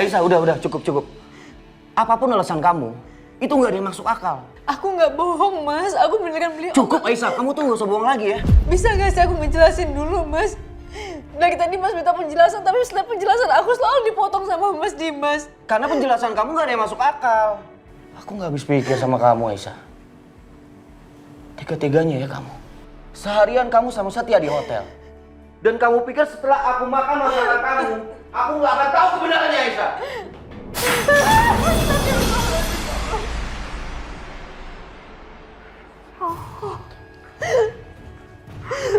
Aisyah, udah, cukup. Apapun alasan kamu, itu nggak ada yang masuk akal. Aku nggak bohong, Mas. Aku beneran beli. Cukup, Aisyah. Kamu tuh nggak usah bohong lagi ya. Bisa nggak sih aku ngejelasin dulu, Mas? Dari tadi Mas minta penjelasan, tapi setelah penjelasan aku selalu dipotong sama Mas Dimas. Karena penjelasan kamu nggak ada yang masuk akal. Aku nggak habis pikir sama kamu, Aisyah. Tega-teganya ya kamu. Seharian kamu sama Setia di hotel. Dan kamu pikir setelah aku makan makanan kamu, aku nggak akan tahu kebenarannya, Aisyah.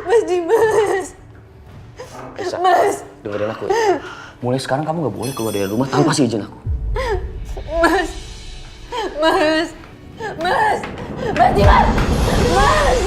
Mas Dimas. Aisyah, Mas. dengerin aku ya. Mulai sekarang kamu nggak boleh keluar dari rumah tanpa izin aku. Mas. Mas. Mas. Mas Dimas. Mas.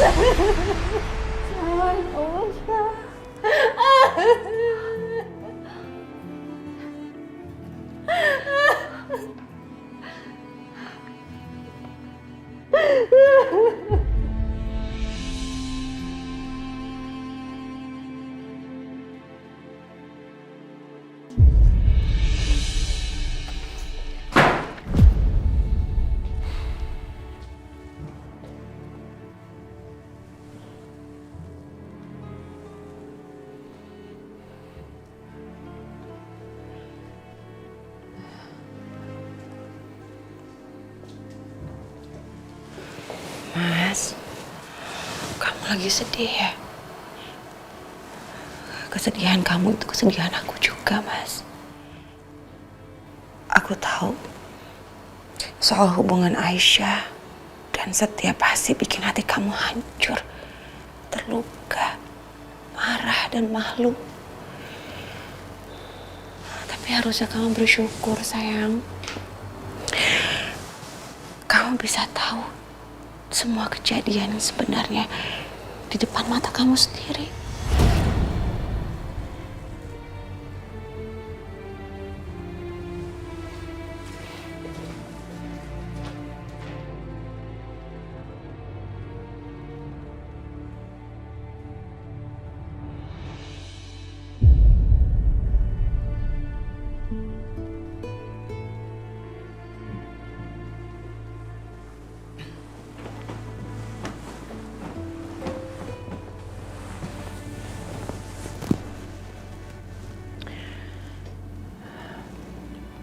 Mas, kamu lagi sedih ya? Kesedihan kamu itu kesedihan aku juga, Mas. Aku tahu soal hubungan Aisyah dan Setia pasti bikin hati kamu hancur, terluka, marah dan malu. Tapi harusnya kamu bersyukur, sayang. Kamu bisa tahu semua kejadian yang sebenarnya di depan mata kamu sendiri.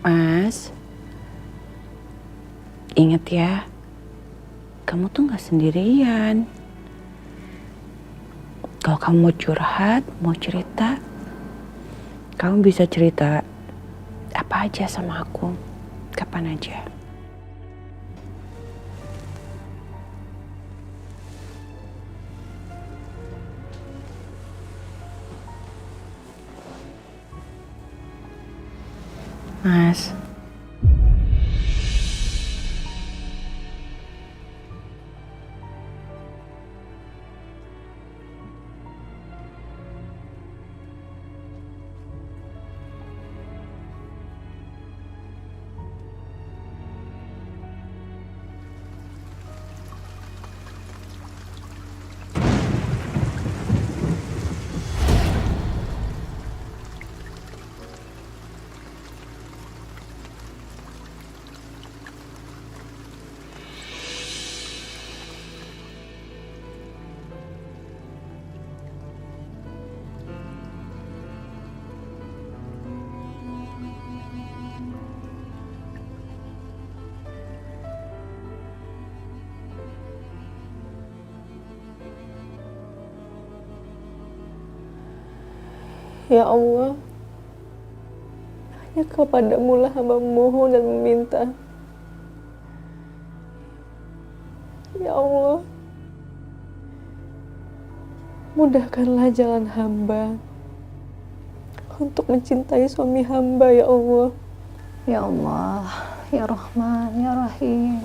Mas, ingat ya, kamu tuh gak sendirian. Kalau kamu mau curhat, mau cerita, kamu bisa cerita apa aja sama aku, kapan aja. Mas, Ya Allah, hanya kepadamu lah hamba memohon dan meminta. Ya Allah, mudahkanlah jalan hamba untuk mencintai suami hamba, ya Allah. ya Allah, ya Rahman, ya Rahim.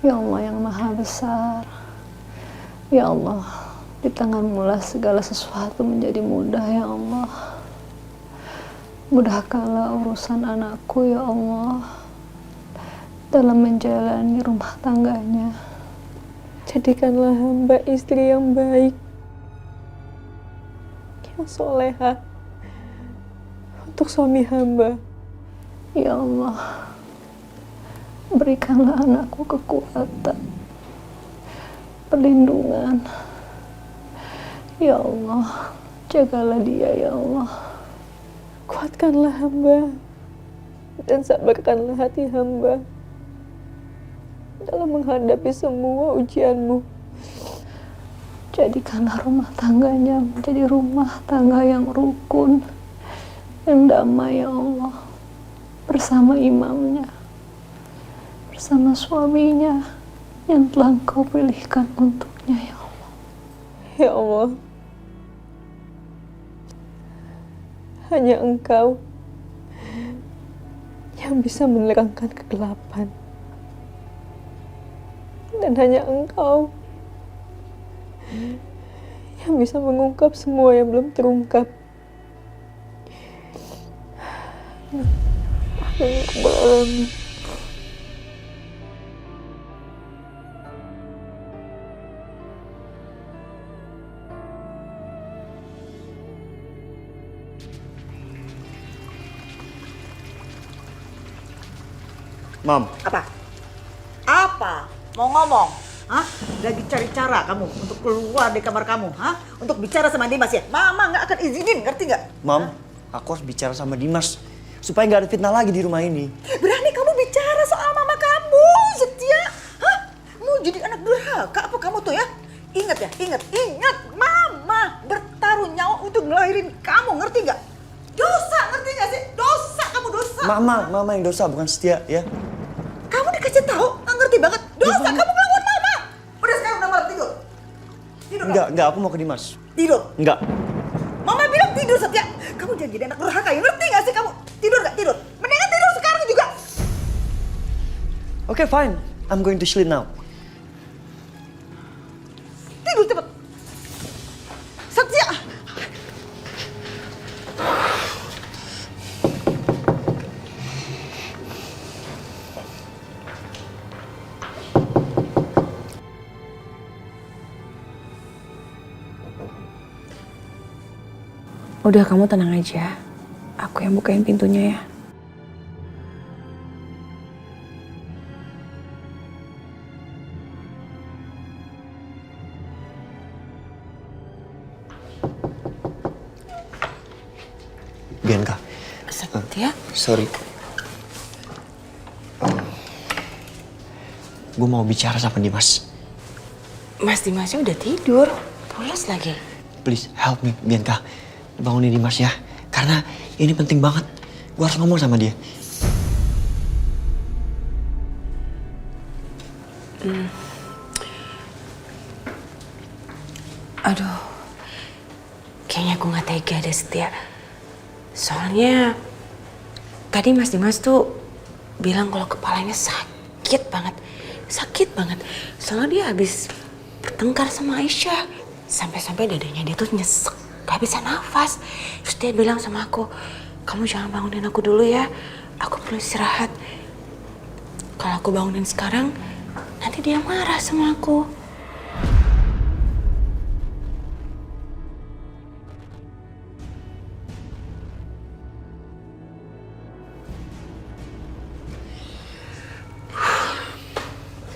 Ya Allah yang Maha Besar. Ya Allah, di tanganmu lah segala sesuatu menjadi mudah, ya Allah. Mudahkanlah urusan anakku, ya Allah, dalam menjalani rumah tangganya. Jadikanlah hamba istri yang baik, yang soleha untuk suami hamba. Ya Allah, berikanlah anakku kekuatan, perlindungan. Ya Allah, jagalah dia ya Allah. Kuatkanlah hamba dan sabarkanlah hati hamba dalam menghadapi semua ujianmu. Jadikanlah rumah tangganya menjadi rumah tangga yang rukun, yang damai ya Allah. Bersama imamnya, bersama suaminya yang telah Engkau pilihkan untuknya ya Allah. Ya Allah, hanya Engkau yang bisa menerangkan kegelapan. Dan hanya Engkau yang bisa mengungkap semua yang belum terungkap. Amin. Mam, Apa? Apa? Mau ngomong? Hah? Lagi cari cara kamu untuk keluar dari kamar kamu, hah? Untuk bicara sama Dimas ya? Mama nggak akan izinin, ngerti nggak? Mam, aku harus bicara sama Dimas supaya nggak ada fitnah lagi di rumah ini. Berani kamu bicara soal mama kamu, Setia? Hah? Mau jadi anak durhaka apa kamu tuh ya? Ingat ya, ingat. Mama bertaruh nyawa untuk ngelahirin kamu, ngerti nggak? Dosa, ngerti nggak sih? Dosa, kamu dosa. Mama yang dosa bukan Setia ya. Kamu dikasih tahu, nggak ngerti banget. Dosa, kamu ngelawan mama. Udah sekarang udah malam tidur. Tidur. Enggak, aku mau ke Dimas. Tidur. Enggak. Mama bilang tidur, Setia. Kamu jangan jadi anak durhaka ya, ngerti gak sih kamu? Tidur gak? Tidur. Mendingan tidur sekarang juga. Okay, fine. I'm going to sleep now. Tidur cepet. Setia. Udah, kamu tenang aja. Aku yang bukain pintunya ya. Bianca. Setia? Sorry. Gue mau bicara sama Dimas. Mas Dimasnya udah tidur, pulas lagi. Please help me, Bianca. Bangunin Dimas ya. Karena ini penting banget. Gue harus ngomong sama dia. Aduh, kayaknya aku gak tega deh Setia. Soalnya tadi Mas Dimas tuh bilang kalau kepalanya sakit banget. Sakit banget. Soalnya dia habis bertengkar sama Aisyah. Sampai-sampai dadanya dia tuh nyesek, gak bisa nafas. Terus dia bilang sama aku, kamu jangan bangunin aku dulu ya. Aku perlu istirahat. Kalau aku bangunin sekarang, nanti dia marah sama aku.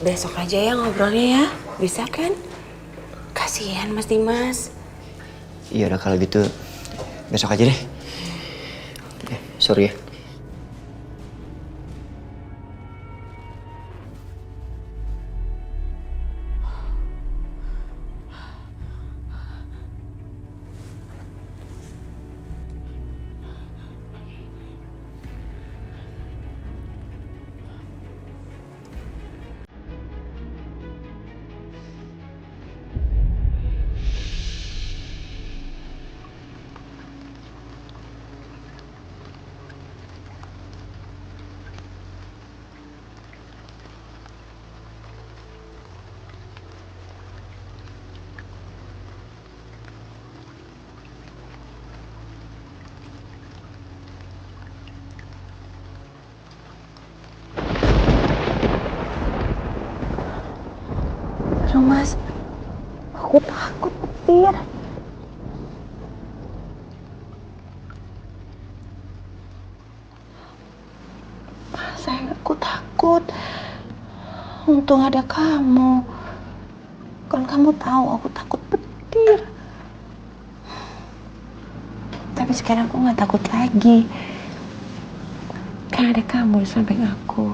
Besok aja ya ngobrolnya ya, bisa kan? Kasihan Mas Dimas. Iya udah kalau gitu besok aja deh. Sorry ya. Aduh Mas, aku takut petir. takut. Untung ada kamu. Kan kamu tahu aku takut petir. Tapi sekarang aku nggak takut lagi. Kan ada kamu di samping aku.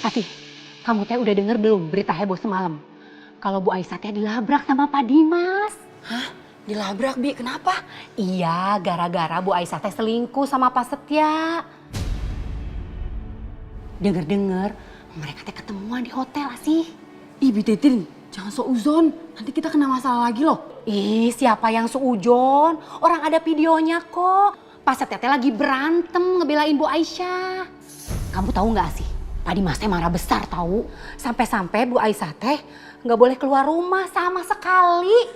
Afif, kamu teh udah denger belum berita heboh semalam? Kalau Bu Aisyah teh dilabrak sama Pak Dimas. Hah? Dilabrak, Bi? Kenapa? Iya, gara-gara Bu Aisyah teh selingkuh sama Pak Setia. Dengar-dengar mereka teh ketemuan di hotel sih. Ih, Bi Titin, jangan seuzon. Nanti kita kena masalah lagi loh. Ih, siapa yang seujon? Orang ada videonya kok. Pak Setia teh lagi berantem ngebelain Bu Aisyah. Kamu tahu nggak sih? Pak Dimas teh marah besar tahu. Sampai-sampai Bu Aisyah teh nggak boleh keluar rumah sama sekali.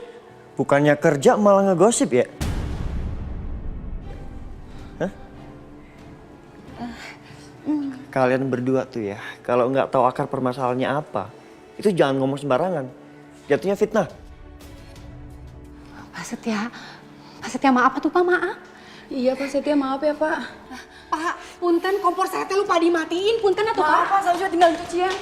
Bukannya kerja malah ngegosip ya? Hah? Kalian berdua tuh ya, kalau nggak tahu akar permasalahannya apa, itu jangan ngomong sembarangan. Jatuhnya fitnah. Pak Setia maaf tuh Pak, maaf. Iya Pak Setia, maaf ya Pak. Pak, punten kompor saya teh lupa dimatiin, punten atuh Pak. Maaf Pak, saya juga tinggal di cucian.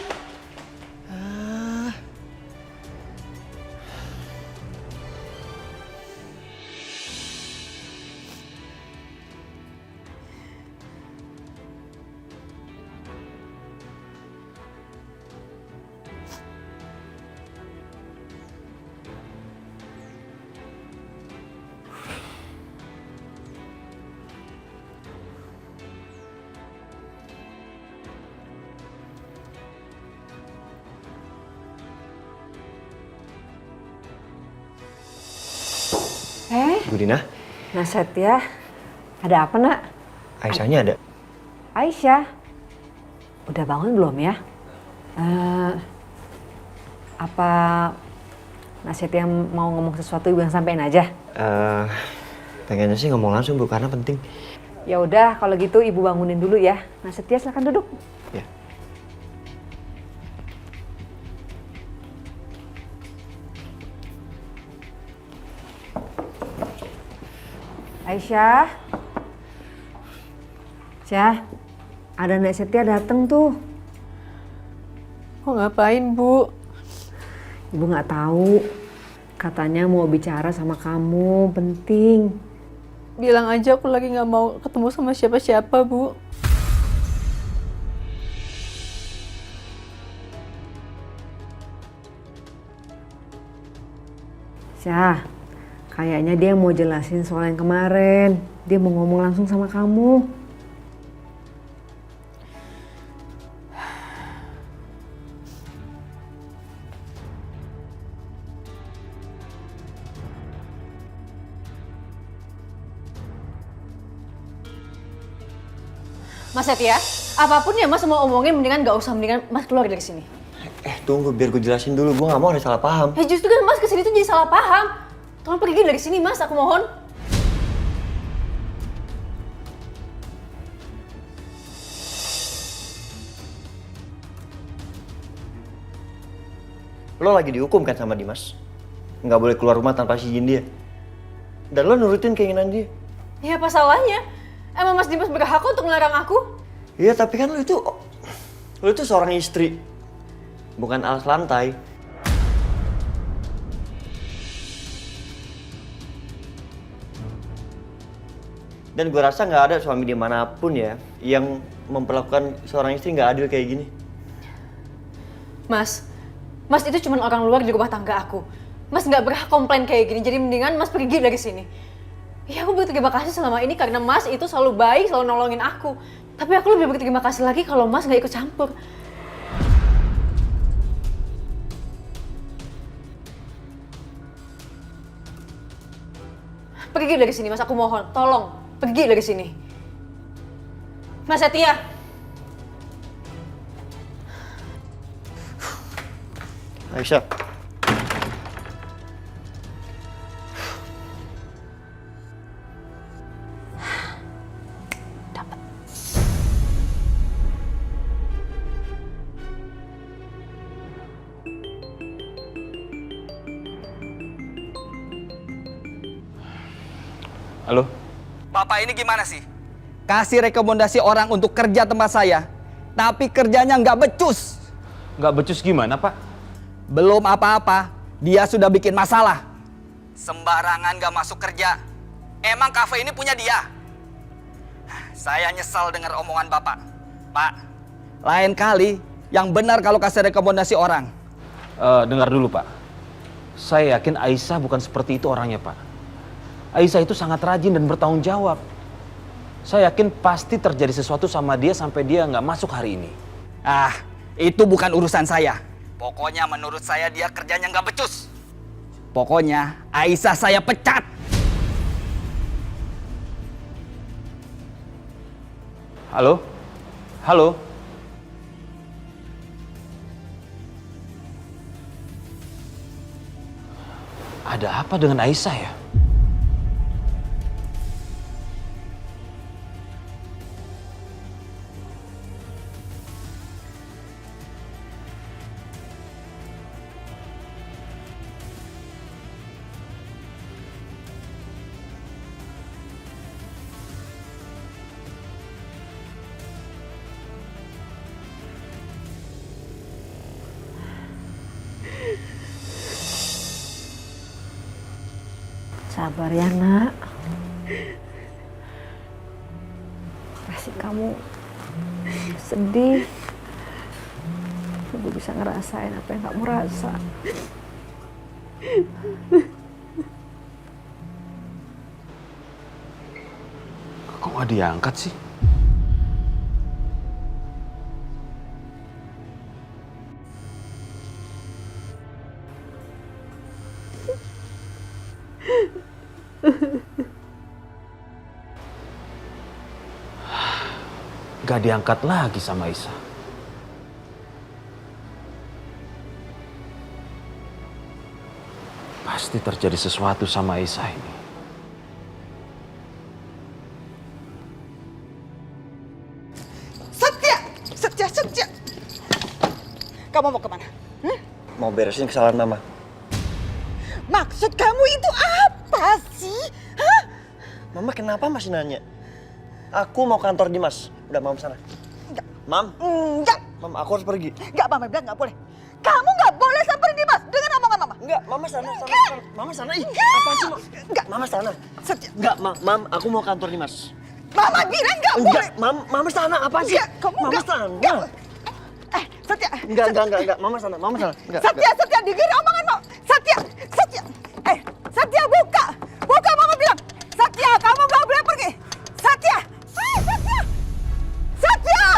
Bu Dina, Nah Setia, ada apa nak? Aisyahnya ada? Aisyah, udah bangun belum ya? Apa Nak Setia mau ngomong sesuatu ibu yang sampein aja? Pengennya sih ngomong langsung Bu, karena penting. Ya udah, kalau gitu ibu bangunin dulu ya. Nak Setia silakan duduk. Ya. Aisyah. Syah, ada Nak Setia dateng tuh. Mau ngapain Bu? Ibu nggak tahu. Katanya mau bicara sama kamu, penting. Bilang aja aku lagi nggak mau ketemu sama siapa-siapa Bu. Syah, kayaknya dia mau jelasin soal yang kemarin. Dia mau ngomong langsung sama kamu. Mas Setia, apapun ya Mas mau omongin mendingan nggak usah, mendingan Mas keluar dari sini. Tunggu biar gue jelasin dulu, gue gak mau ada salah paham. Justru kan Mas kesini tuh jadi salah paham. Tolong pergi dari sini Mas, aku mohon. Lo lagi dihukum kan sama Dimas? Nggak boleh keluar rumah tanpa izin dia. Dan lo nurutin keinginan dia. Ya apa salahnya? Emang Mas Dimas berhak untuk melarang aku? Iya, tapi kan lo itu seorang istri. Bukan alas lantai. Dan gue rasa nggak ada suami dimanapun ya yang memperlakukan seorang istri nggak adil kayak gini. Mas itu cuma orang luar di rumah tangga aku. Mas nggak berhak komplain kayak gini, jadi mendingan Mas pergi dari sini. Ya aku berterima kasih selama ini karena Mas itu selalu baik, selalu nolongin aku. Tapi aku lebih berterima kasih lagi kalau Mas nggak ikut campur. Pergi dari sini Mas, aku mohon. Tolong, pergi dari sini. Mas Setia. Aisyah. Halo? Bapak ini gimana sih? Kasih rekomendasi orang untuk kerja tempat saya, tapi kerjanya nggak becus. Nggak becus gimana, Pak? Belum apa-apa, dia sudah bikin masalah. Sembarangan nggak masuk kerja. Emang kafe ini punya dia? Saya nyesal dengar omongan Bapak. Pak, lain kali yang benar kalau kasih rekomendasi orang. Dengar dulu, Pak. Saya yakin Aisyah bukan seperti itu orangnya, Pak. Aisyah itu sangat rajin dan bertanggung jawab. Saya yakin pasti terjadi sesuatu sama dia sampai dia nggak masuk hari ini. Ah, itu bukan urusan saya. Pokoknya menurut saya dia kerjanya nggak becus. Pokoknya Aisyah saya pecat. Halo? Halo? Ada apa dengan Aisyah ya? Sabar ya nak. Pasti kamu sedih. Ibu bisa ngerasain apa yang kamu rasa. Kok nggak diangkat sih? Gak diangkat lagi sama Aisyah. Pasti terjadi sesuatu sama Aisyah ini. Setia! Setia, Setia! Kamu mau kemana? Mau beresin kesalahan Mama. Maksud kamu itu apa sih? Hah? Mama kenapa masih nanya? Aku mau kantor Dimas. Udah, Mam sana. Enggak. Mam, Enggak. Mam, aku harus pergi. Enggak, Mama bilang enggak boleh. Kamu enggak boleh samperin Dimas dengan omongan Mama. Enggak, Mama sana. Mama sana. Ih, Enggak. apaan sih, Mam? Enggak. Mama sana. Setia. Enggak, Mam, aku mau kantor Dimas. Mama bilang enggak boleh. Enggak, Mama sana. Apaan sih? Enggak, kamu Mama enggak. sana. Enggak. Setia. Enggak. Mama sana. Enggak. Setia, dengerin omongan Mama. Setia. Setia buka. Buka, Mama bilang. Setia, kamu enggak boleh pergi. Setia. Setia.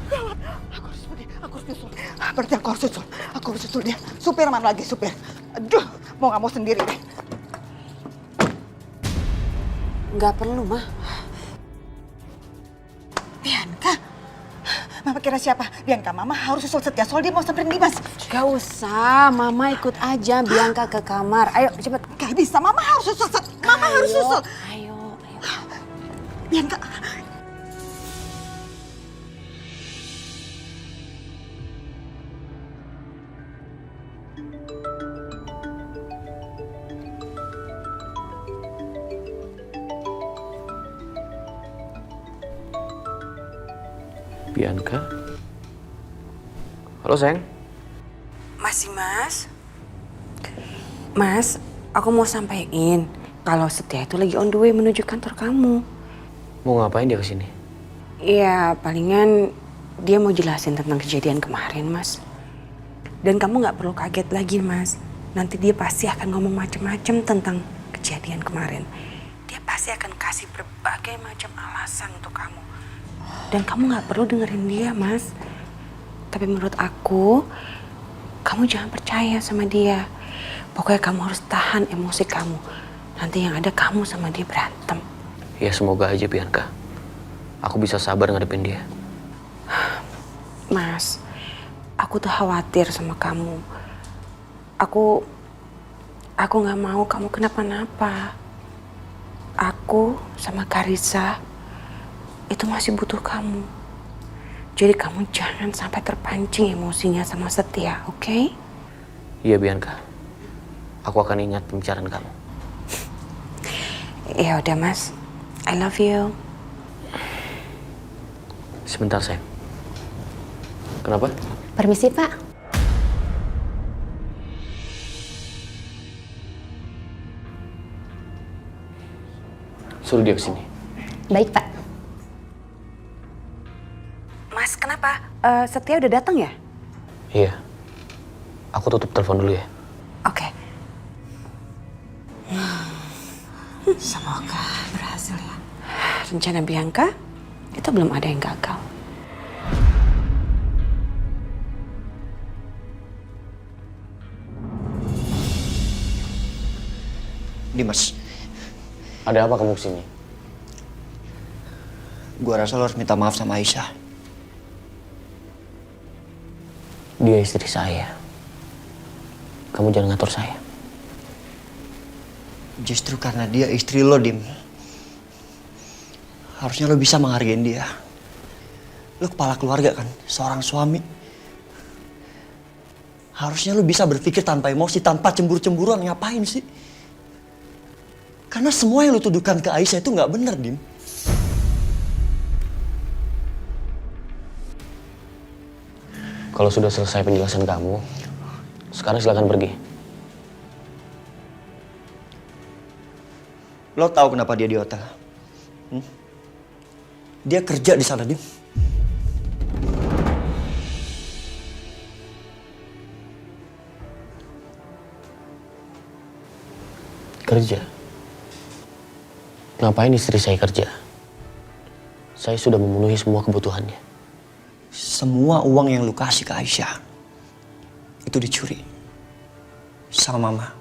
Gawat. Aku harus pergi. Aku harus nyusul. Berarti aku harus susul dia. Supir mana lagi, supir? Aduh, mau nggak mau sendiri deh. Nggak perlu, Mah. Bianca. Mama kira siapa? Bianca, Mama harus susul Setia soal dia mau samperin Dimas. Gak usah, Mama ikut aja Bianca ke kamar. Ayo, cepet. Gak bisa, Mama harus susul. Mama harus susul. Ayo. Bianca. Bianca? Halo, sayang. Masih, Mas? Mas, aku mau sampaikan kalau Setia itu lagi on the way menuju kantor kamu. Mau ngapain dia kesini? Iya, palingan dia mau jelasin tentang kejadian kemarin, Mas. Dan kamu nggak perlu kaget lagi, Mas. Nanti dia pasti akan ngomong macem-macem tentang kejadian kemarin. Dia pasti akan kasih berbagai macam alasan untuk kamu. Dan kamu nggak perlu dengerin dia, Mas. Tapi menurut aku, kamu jangan percaya sama dia. Pokoknya kamu harus tahan emosi kamu. Nanti yang ada kamu sama dia berantem. Ya semoga aja Bianca. Aku bisa sabar ngadepin dia. Mas, aku tuh khawatir sama kamu. Aku nggak mau kamu kenapa-napa. Aku sama Karissa itu masih butuh kamu. Jadi kamu jangan sampai terpancing emosinya sama Setia, oke? Iya Bianca. Aku akan ingat pembicaraan kamu. Ya udah Mas, I love you. Sebentar sayang. Kenapa? Permisi, Pak. Suruh dia kesini. Baik, Pak. Mas, kenapa? Setia udah datang ya? Iya. Aku tutup telepon dulu ya. Oke. Semoga berhasil ya. Rencana Bianca itu belum ada yang gagal. Dimas, Ada apa kamu kesini? gua rasa lo harus minta maaf sama Aisyah. Dia istri saya. Kamu jangan ngatur saya. Justru karena dia istri lo, Dim. Harusnya lo bisa menghargai dia. Lo kepala keluarga kan, seorang suami. Harusnya lo bisa berpikir tanpa emosi, tanpa cemburu-cemburuan. Ngapain sih? Karena semua yang lo tuduhkan ke Aisyah itu nggak benar, Dim. Kalau sudah selesai penjelasan kamu, sekarang silakan pergi. Lo tahu kenapa dia di hotel? Dia kerja di sana, Dim. Kerja? Ngapain istri saya kerja? Saya sudah memenuhi semua kebutuhannya. Semua uang yang lo kasih ke Aisyah itu dicuri sama Mama.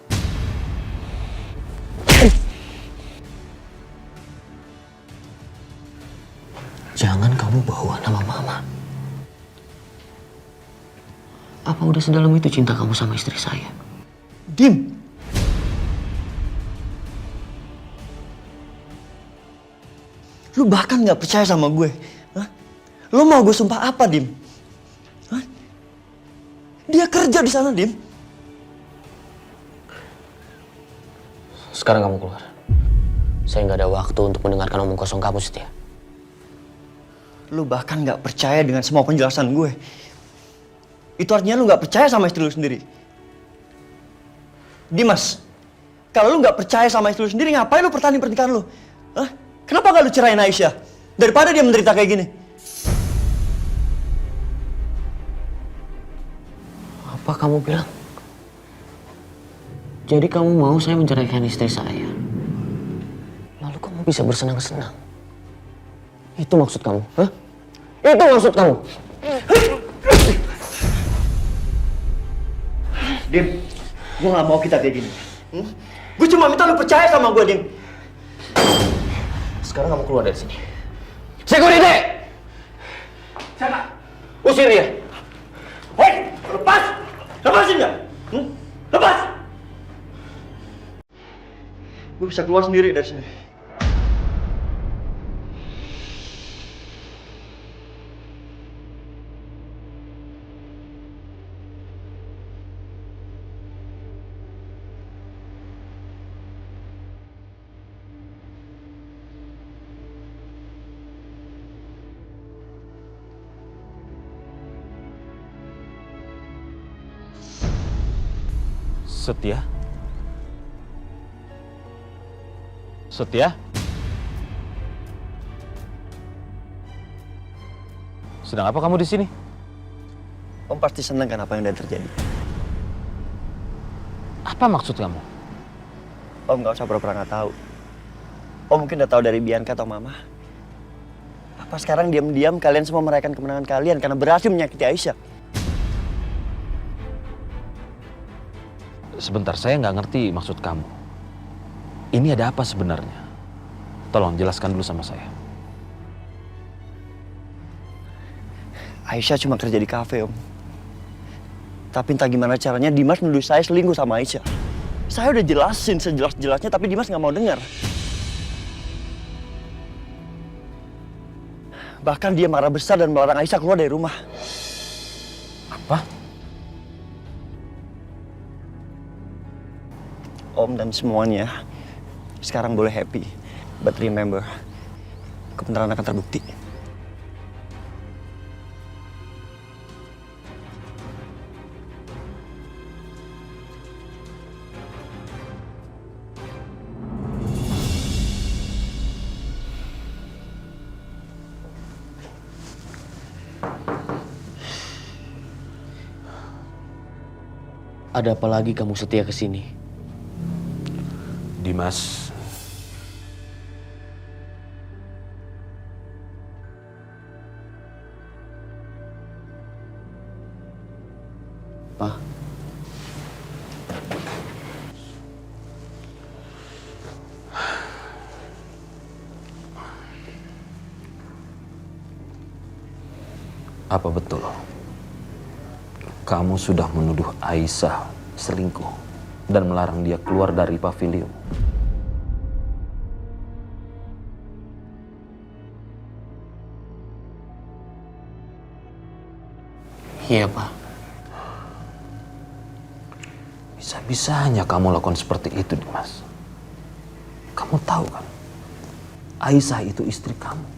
Jangan kamu bawa nama Mama. Apa udah sedalam itu cinta kamu sama istri saya? Dim! Lu bahkan gak percaya sama gue. Hah? Lu mau gue sumpah apa, Dim? Hah? Dia kerja di sana, Dim. Sekarang kamu keluar. Saya nggak ada waktu untuk mendengarkan omong kosong kamu, Setia. Lu bahkan gak percaya dengan semua penjelasan gue. Itu artinya lu gak percaya sama istri lu sendiri. Dimas, kalau lu gak percaya sama istri lu sendiri, ngapain lu pertahanin pernikahan lu? Hah? Kenapa gak lu cerain Aisyah? Daripada dia menderita kayak gini. Apa kamu bilang? Jadi kamu mau saya menceraikan istri saya? Lalu kamu bisa bersenang-senang? Itu maksud kamu? Hah? Itu maksud kamu? Dim, gue gak mau kita kayak gini. Gue cuma minta lu percaya sama gue, Dim. Sekarang kamu keluar dari sini. Security! Siapa? Usir dia! Hei, lepas! Lepasin gak? Lepas! Gue bisa keluar sendiri dari sini. Setia? Setia? Sedang apa kamu di sini? Om pasti seneng kan apa yang udah terjadi. Apa maksud kamu? Om gak usah pura-pura gak tahu. Om mungkin udah tahu dari Bianca atau Mama. Apa sekarang diam-diam kalian semua merayakan kemenangan kalian karena berhasil menyakiti Aisyah? Sebentar, saya nggak ngerti maksud kamu. Ini ada apa sebenarnya? Tolong jelaskan dulu sama saya. Aisyah cuma kerja di kafe, Om. Tapi entah gimana caranya Dimas nuduh saya selingkuh sama Aisyah. Saya udah jelasin sejelas-jelasnya tapi Dimas nggak mau dengar. Bahkan dia marah besar dan melarang Aisyah keluar dari rumah. Apa? Om dan semuanya sekarang boleh happy. But remember, kebenaran akan terbukti. Ada apa lagi kamu setia ke sini? Dimas, Pak. apa betul kamu sudah menuduh Aisyah selingkuh dan melarang dia keluar dari pavilion? Iya, Pak. Bisa-bisanya kamu lakukan seperti itu, Dimas. Kamu tahu kan, Aisyah itu istri kamu.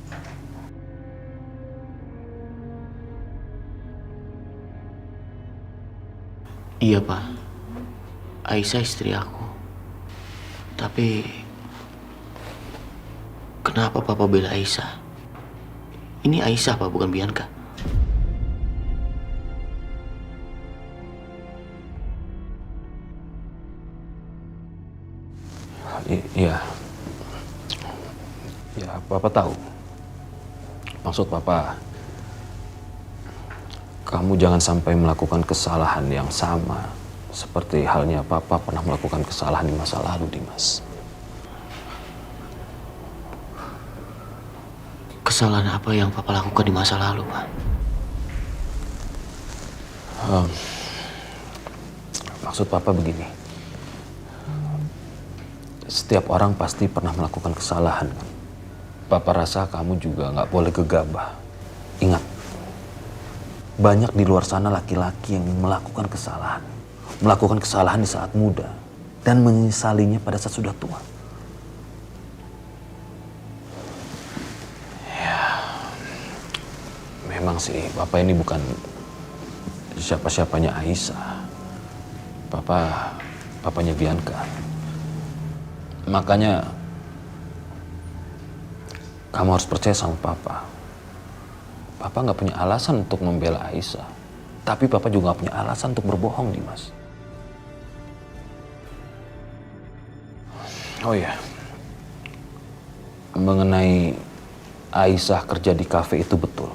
Iya, Pak. Aisyah istri aku. Tapi kenapa Papa bela Aisyah? Ini Aisyah, Pak, bukan Bianca. Iya. Ya, Papa tahu. Maksud Papa, kamu jangan sampai melakukan kesalahan yang sama seperti halnya Papa pernah melakukan kesalahan di masa lalu, Dimas. Kesalahan apa yang Papa lakukan di masa lalu, Pak? Maksud Papa begini. Setiap orang pasti pernah melakukan kesalahan. Papa rasa kamu juga nggak boleh gegabah. Ingat, banyak di luar sana laki-laki yang melakukan kesalahan. Melakukan kesalahan di saat muda dan menyesalinya pada saat sudah tua. Ya, memang sih Papa ini bukan siapa-siapanya Aisyah. Papanya Bianca. Makanya kamu harus percaya sama Papa. Papa nggak punya alasan untuk membela Aisyah. Tapi Papa juga nggak punya alasan untuk berbohong, Dimas. Oh iya. Mengenai Aisyah kerja di kafe itu betul.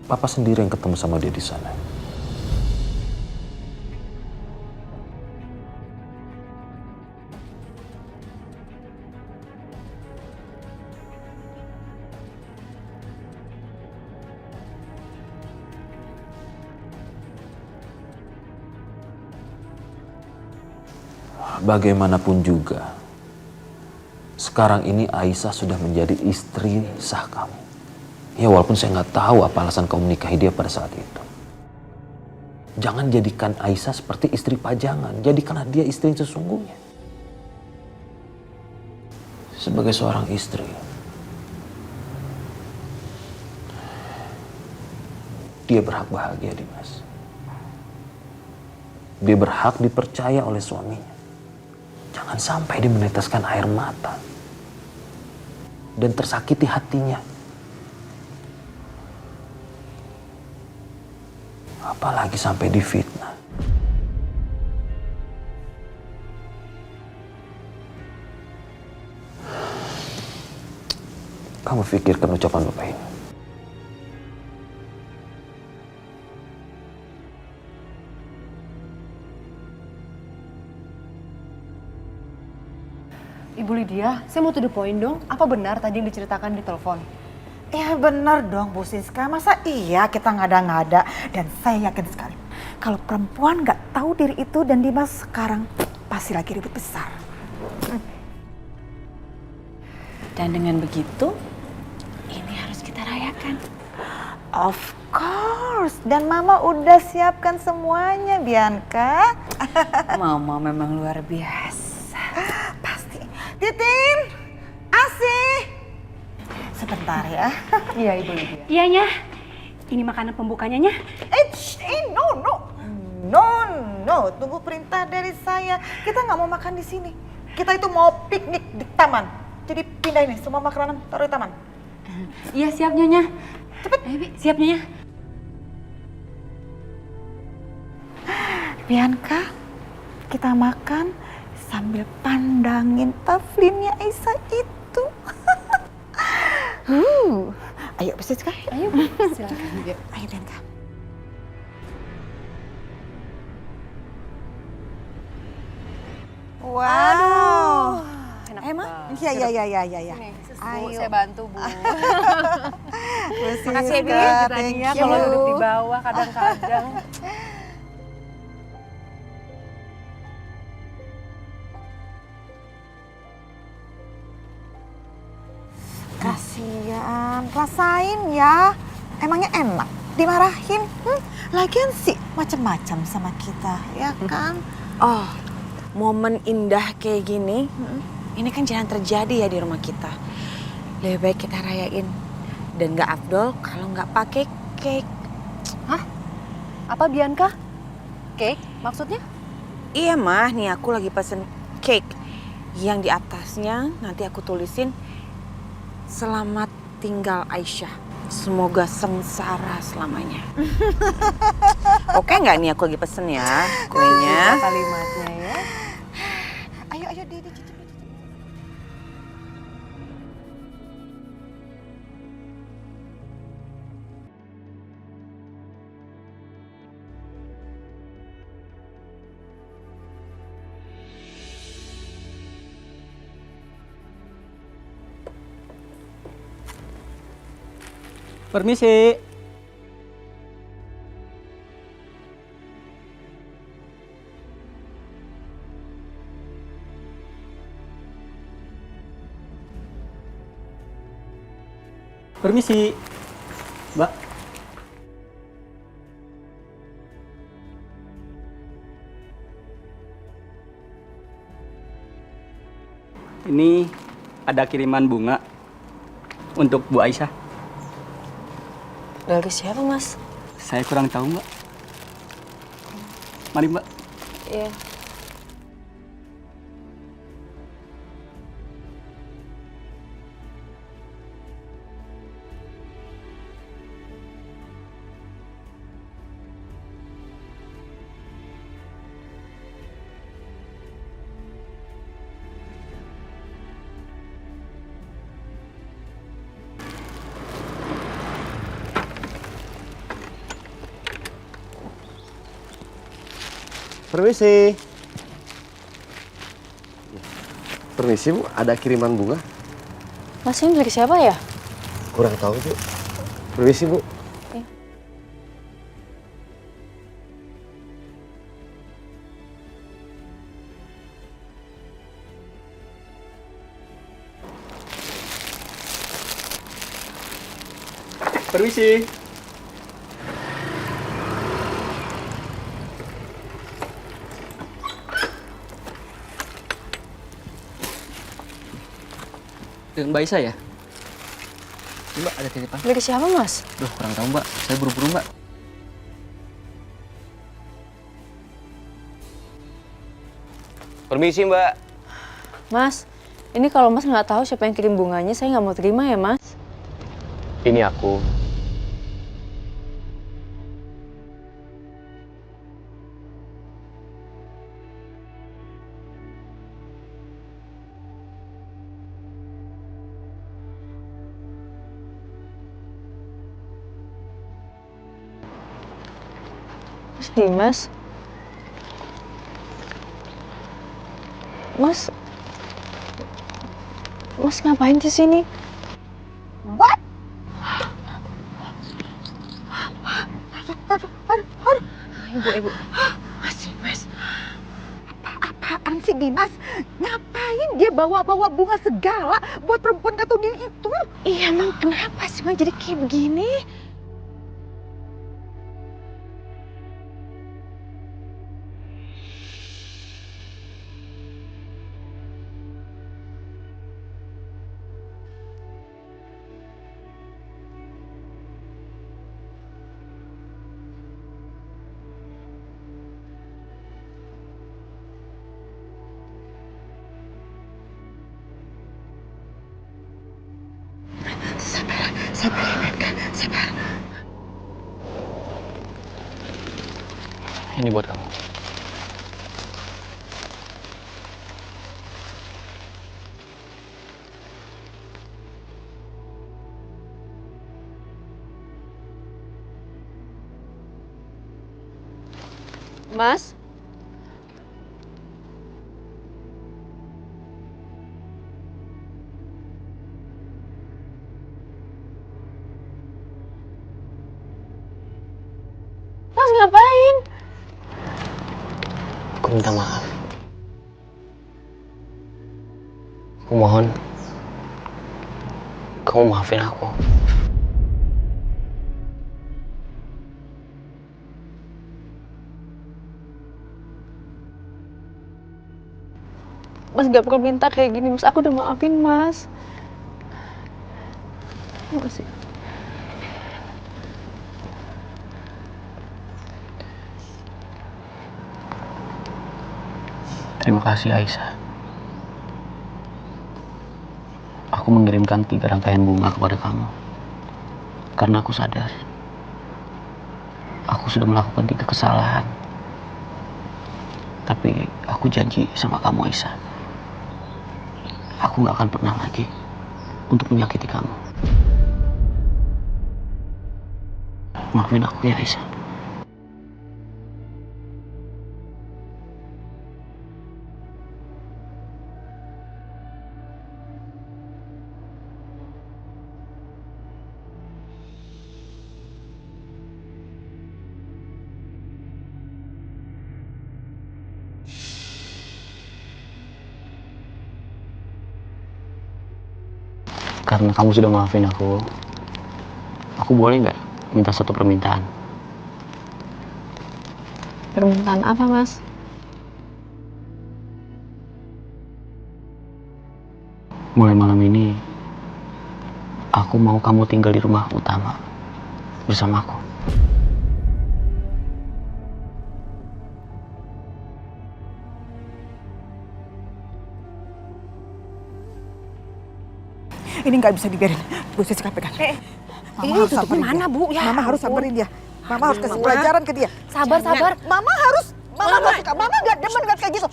Papa sendiri yang ketemu sama dia di sana. Bagaimanapun juga, sekarang ini Aisyah sudah menjadi istri sah kamu. Ya walaupun saya nggak tahu apa alasan kamu menikahi dia pada saat itu. Jangan jadikan Aisyah seperti istri pajangan. Jadikanlah dia istri yang sesungguhnya. Sebagai seorang istri, dia berhak bahagia, Dimas. Dia berhak dipercaya oleh suaminya. Jangan sampai dia meneteskan air mata dan tersakiti hatinya. Apalagi sampai difitnah. kamu pikirkan ucapan Bapak ini? Ibu Lydia, saya mau to the point dong. Apa benar tadi yang diceritakan di telepon? Ya benar dong Bu Siska, masa iya kita ngada-ngada. Dan saya yakin sekali, kalau perempuan nggak tahu diri itu dan Dimas sekarang pasti lagi ribut besar. Dan dengan begitu, ini harus kita rayakan. Of course, dan Mama udah siapkan semuanya Bianca. Mama memang luar biasa. Pasti. Titin, Asih. Sebentar ya. Iya Ibu Lydia. Iya, Nya. Ini makanan pembukanya, Nya. No, tunggu perintah dari saya. Kita nggak mau makan di sini. Kita itu mau piknik di taman. Jadi pindah ini, semua makanan taruh di taman. Iya, siap, Nyonya. Cepet. Ayo, Bi. Siap, Nyonya. Bianca, kita makan sambil pandangin pavlinnya Aisyah itu. Ayo, bisa sekali. Ayo, silakan. Ayo, Bianca. Wow. Enak Emang? banget. Iya. Nih, susu, Ayo. saya bantu Bu. Makasih ya, Bi. Tadinya kalau duduk di bawah kadang-kadang. Kasian, rasain ya. Emangnya enak dimarahin? Lagian sih macam-macam sama kita, ya kan? Oh, momen indah kayak gini, ini kan jarang terjadi ya di rumah kita. Lebih baik kita rayain. Dan gak afdol kalau nggak pakai cake. Hah? Apa Bianca? Cake maksudnya? Iya mah, nih aku lagi pesen cake. Yang di atasnya nanti aku tulisin, selamat tinggal Aisyah. Semoga sengsara selamanya. Oke nggak nih aku lagi pesen ya kuenya? Kalimatnya ya. Ayo, Didi, cicip. Permisi. Permisi. Mbak. Ini ada kiriman bunga untuk Bu Aisyah. Dari siapa mas? Saya kurang tahu, Mbak. Mari, Mbak. Iya. Permisi. Permisi Bu, ada kiriman bunga? Mas ini dari siapa ya? Kurang tahu Bu. Permisi Bu. Permisi. Dengan Mbak Aisyah ya? Mbak, ada titipan. Dari siapa Mas? Duh, kurang tahu Mbak. Saya buru-buru Mbak. Permisi Mbak. Mas, ini kalau Mas nggak tahu siapa yang kirim bunganya, saya nggak mau terima ya Mas. Ini aku. Mas Dimas? Mas ngapain di sini? What? Ibu. Mas. Apaan sih Dimas? Ngapain dia bawa-bawa bunga segala buat perempuan gak tahu diri itu? Iya emang kenapa sih Mas jadi kayak begini? Sabar. Ini buat kamu. Mas? Mas ngapain? Aku minta maaf. Aku mohon kamu maafin aku. Mas gak perlu minta kayak gini, Mas. Aku udah maafin Mas. Makasih. Terima kasih Aisyah. Aku mengirimkan 3 rangkaian bunga kepada kamu. Karena aku sadar aku sudah melakukan 3 kesalahan. Tapi aku janji sama kamu Aisyah, aku gak akan pernah lagi untuk menyakiti kamu. Maafin aku ya Aisyah. Karena kamu sudah maafin aku boleh nggak minta satu permintaan? Permintaan apa, Mas? Mulai malam ini, aku mau kamu tinggal di rumah utama bersama aku. Ini nggak bisa dibiarin. Bu Sisi pegang. Mama harus samperin mana, dia. Bu? Ya Mama harus samperin dia. Mama harus kasih pelajaran ke dia. Sabar. Mama nggak suka. Mama nggak demen nggak kayak gitu.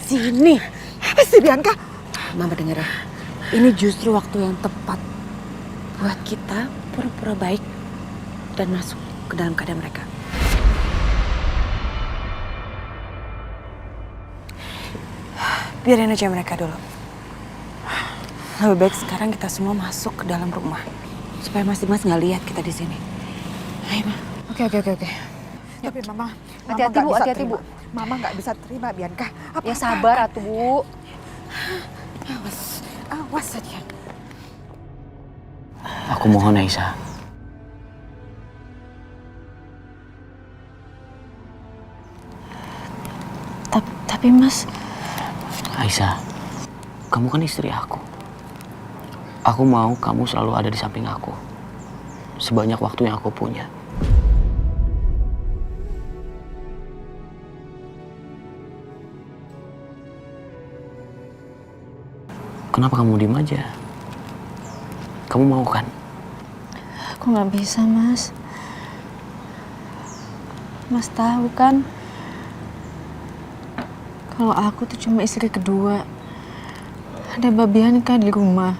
Sini. Apa sih Bianca? Mama denger ya. Ini justru waktu yang tepat buat kita pura-pura baik dan masuk ke dalam keadaan mereka. Biarin aja mereka dulu. Lebih baik sekarang kita semua masuk ke dalam rumah supaya Mas Dimas nggak lihat kita di sini. Ayo, Ma. Oke. Tapi Mama Hati-hati, nggak Bu, bisa hati-hati, terima. Bu. Mama nggak bisa terima Bianca. Ya sabar atuh, Bu. Awas saja. Aku mohon Aisyah. Tapi Mas, Aisyah, kamu kan istri aku. Aku mau kamu selalu ada di samping aku sebanyak waktu yang aku punya. Kenapa kamu diem aja? Kamu mau kan? aku nggak bisa, Mas. Mas tahu kan, kalau aku tuh cuma istri kedua. Ada Mbak Bianca di rumah.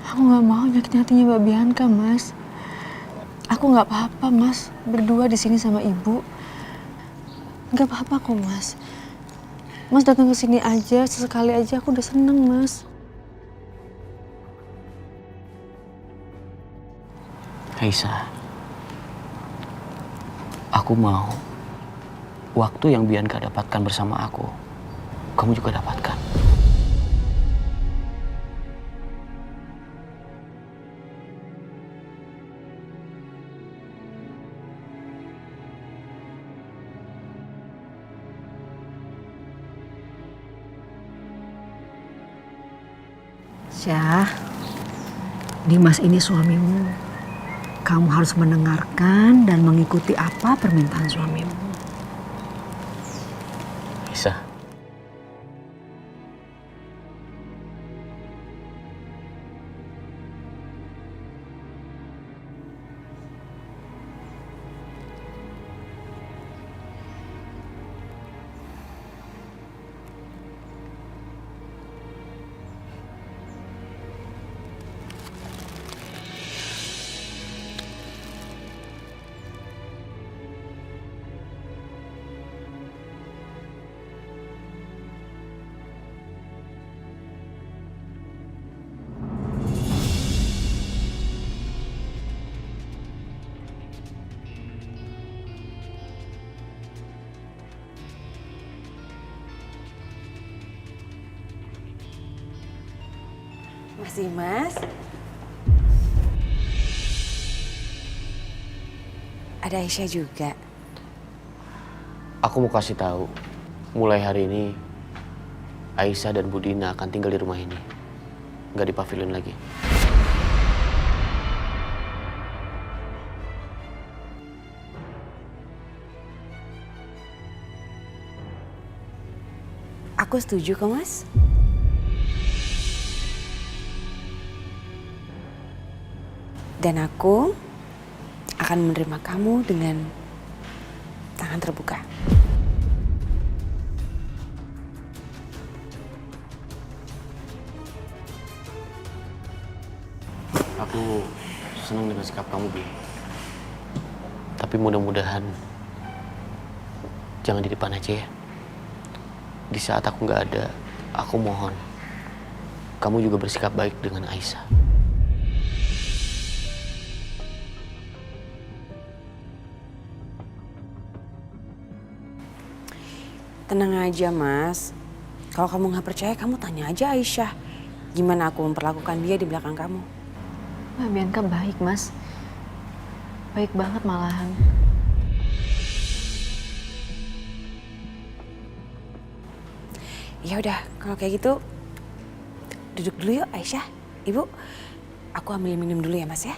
Aku nggak mau nyakitin hatinya Mbak Bianca, Mas. Aku nggak apa-apa, Mas. Berdua di sini sama Ibu. Nggak apa-apa kok, Mas. Mas datang ke sini aja, sesekali aja aku udah seneng, Mas. Aisyah, aku mau waktu yang Bianca dapatkan bersama aku, kamu juga dapatkan. Syah, Dimas ini suamimu. Kamu harus mendengarkan dan mengikuti apa permintaan suamimu. Aisyah, Mas Dimas. Ada Aisyah juga. aku mau kasih tahu, mulai hari ini Aisyah dan Budina akan tinggal di rumah ini, nggak di pavilion lagi. Aku setuju kok, Mas. Dan aku akan menerima kamu dengan tangan terbuka. Aku senang dengan sikap kamu, Bi. Tapi mudah-mudahan jangan di depan aja ya. Di saat aku nggak ada, aku mohon kamu juga bersikap baik dengan Aisyah. Tenang aja, Mas. Kalau kamu nggak percaya, kamu tanya aja Aisyah. Gimana aku memperlakukan dia di belakang kamu. Mbak Bianca baik, Mas. Baik banget malahan. Ya udah, kalau kayak gitu duduk dulu yuk Aisyah. Ibu, aku ambil minum dulu ya, Mas ya.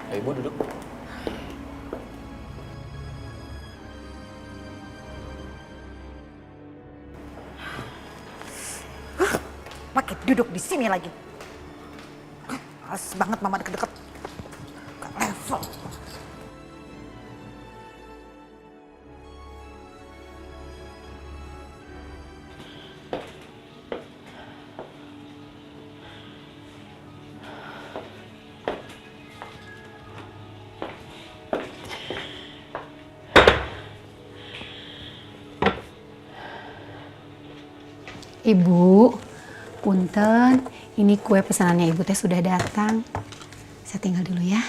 Ayo, Ibu duduk. Makin duduk di sini lagi. Males banget mama deket-deket. Gak level. Ibu, punten, ini kue pesanannya Ibu teh sudah datang. Saya tinggal dulu ya.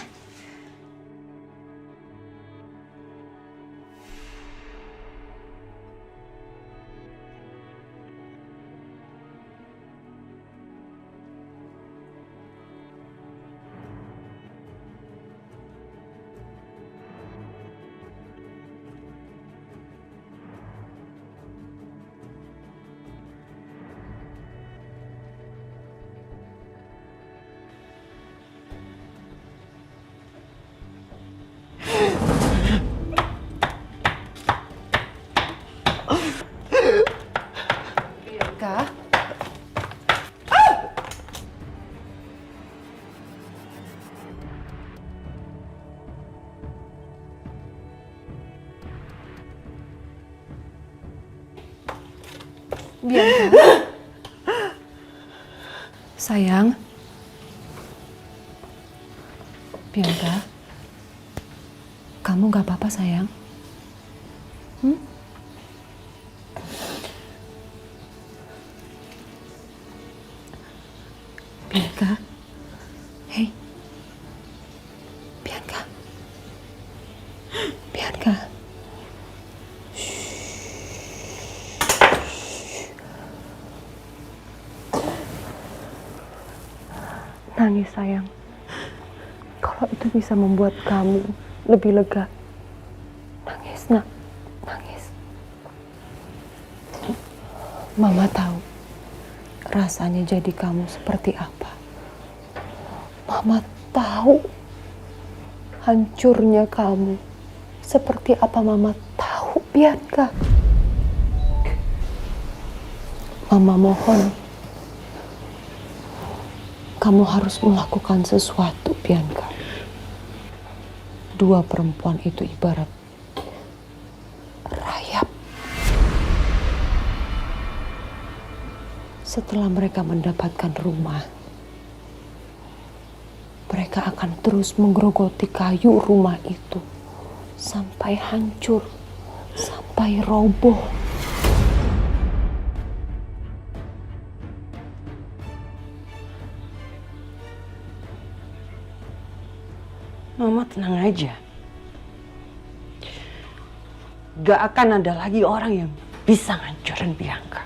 Kak, Bianca. Sayang. Bianca, kamu gak apa-apa sayang? Bianca, hei, Bianca, Bianca. Nangis sayang. Kalau itu bisa membuat kamu lebih lega. Nangis nak, nangis. Mama tahu rasanya jadi kamu seperti apa. Mama tahu hancurnya kamu seperti apa. Mama tahu, Bianca. Mama mohon, kamu harus melakukan sesuatu, Bianca. Dua perempuan itu ibarat rayap. Setelah mereka mendapatkan rumah, mereka akan terus menggerogoti kayu rumah itu sampai hancur, sampai roboh. Mama tenang aja. Gak akan ada lagi orang yang bisa ngancurin Bianca.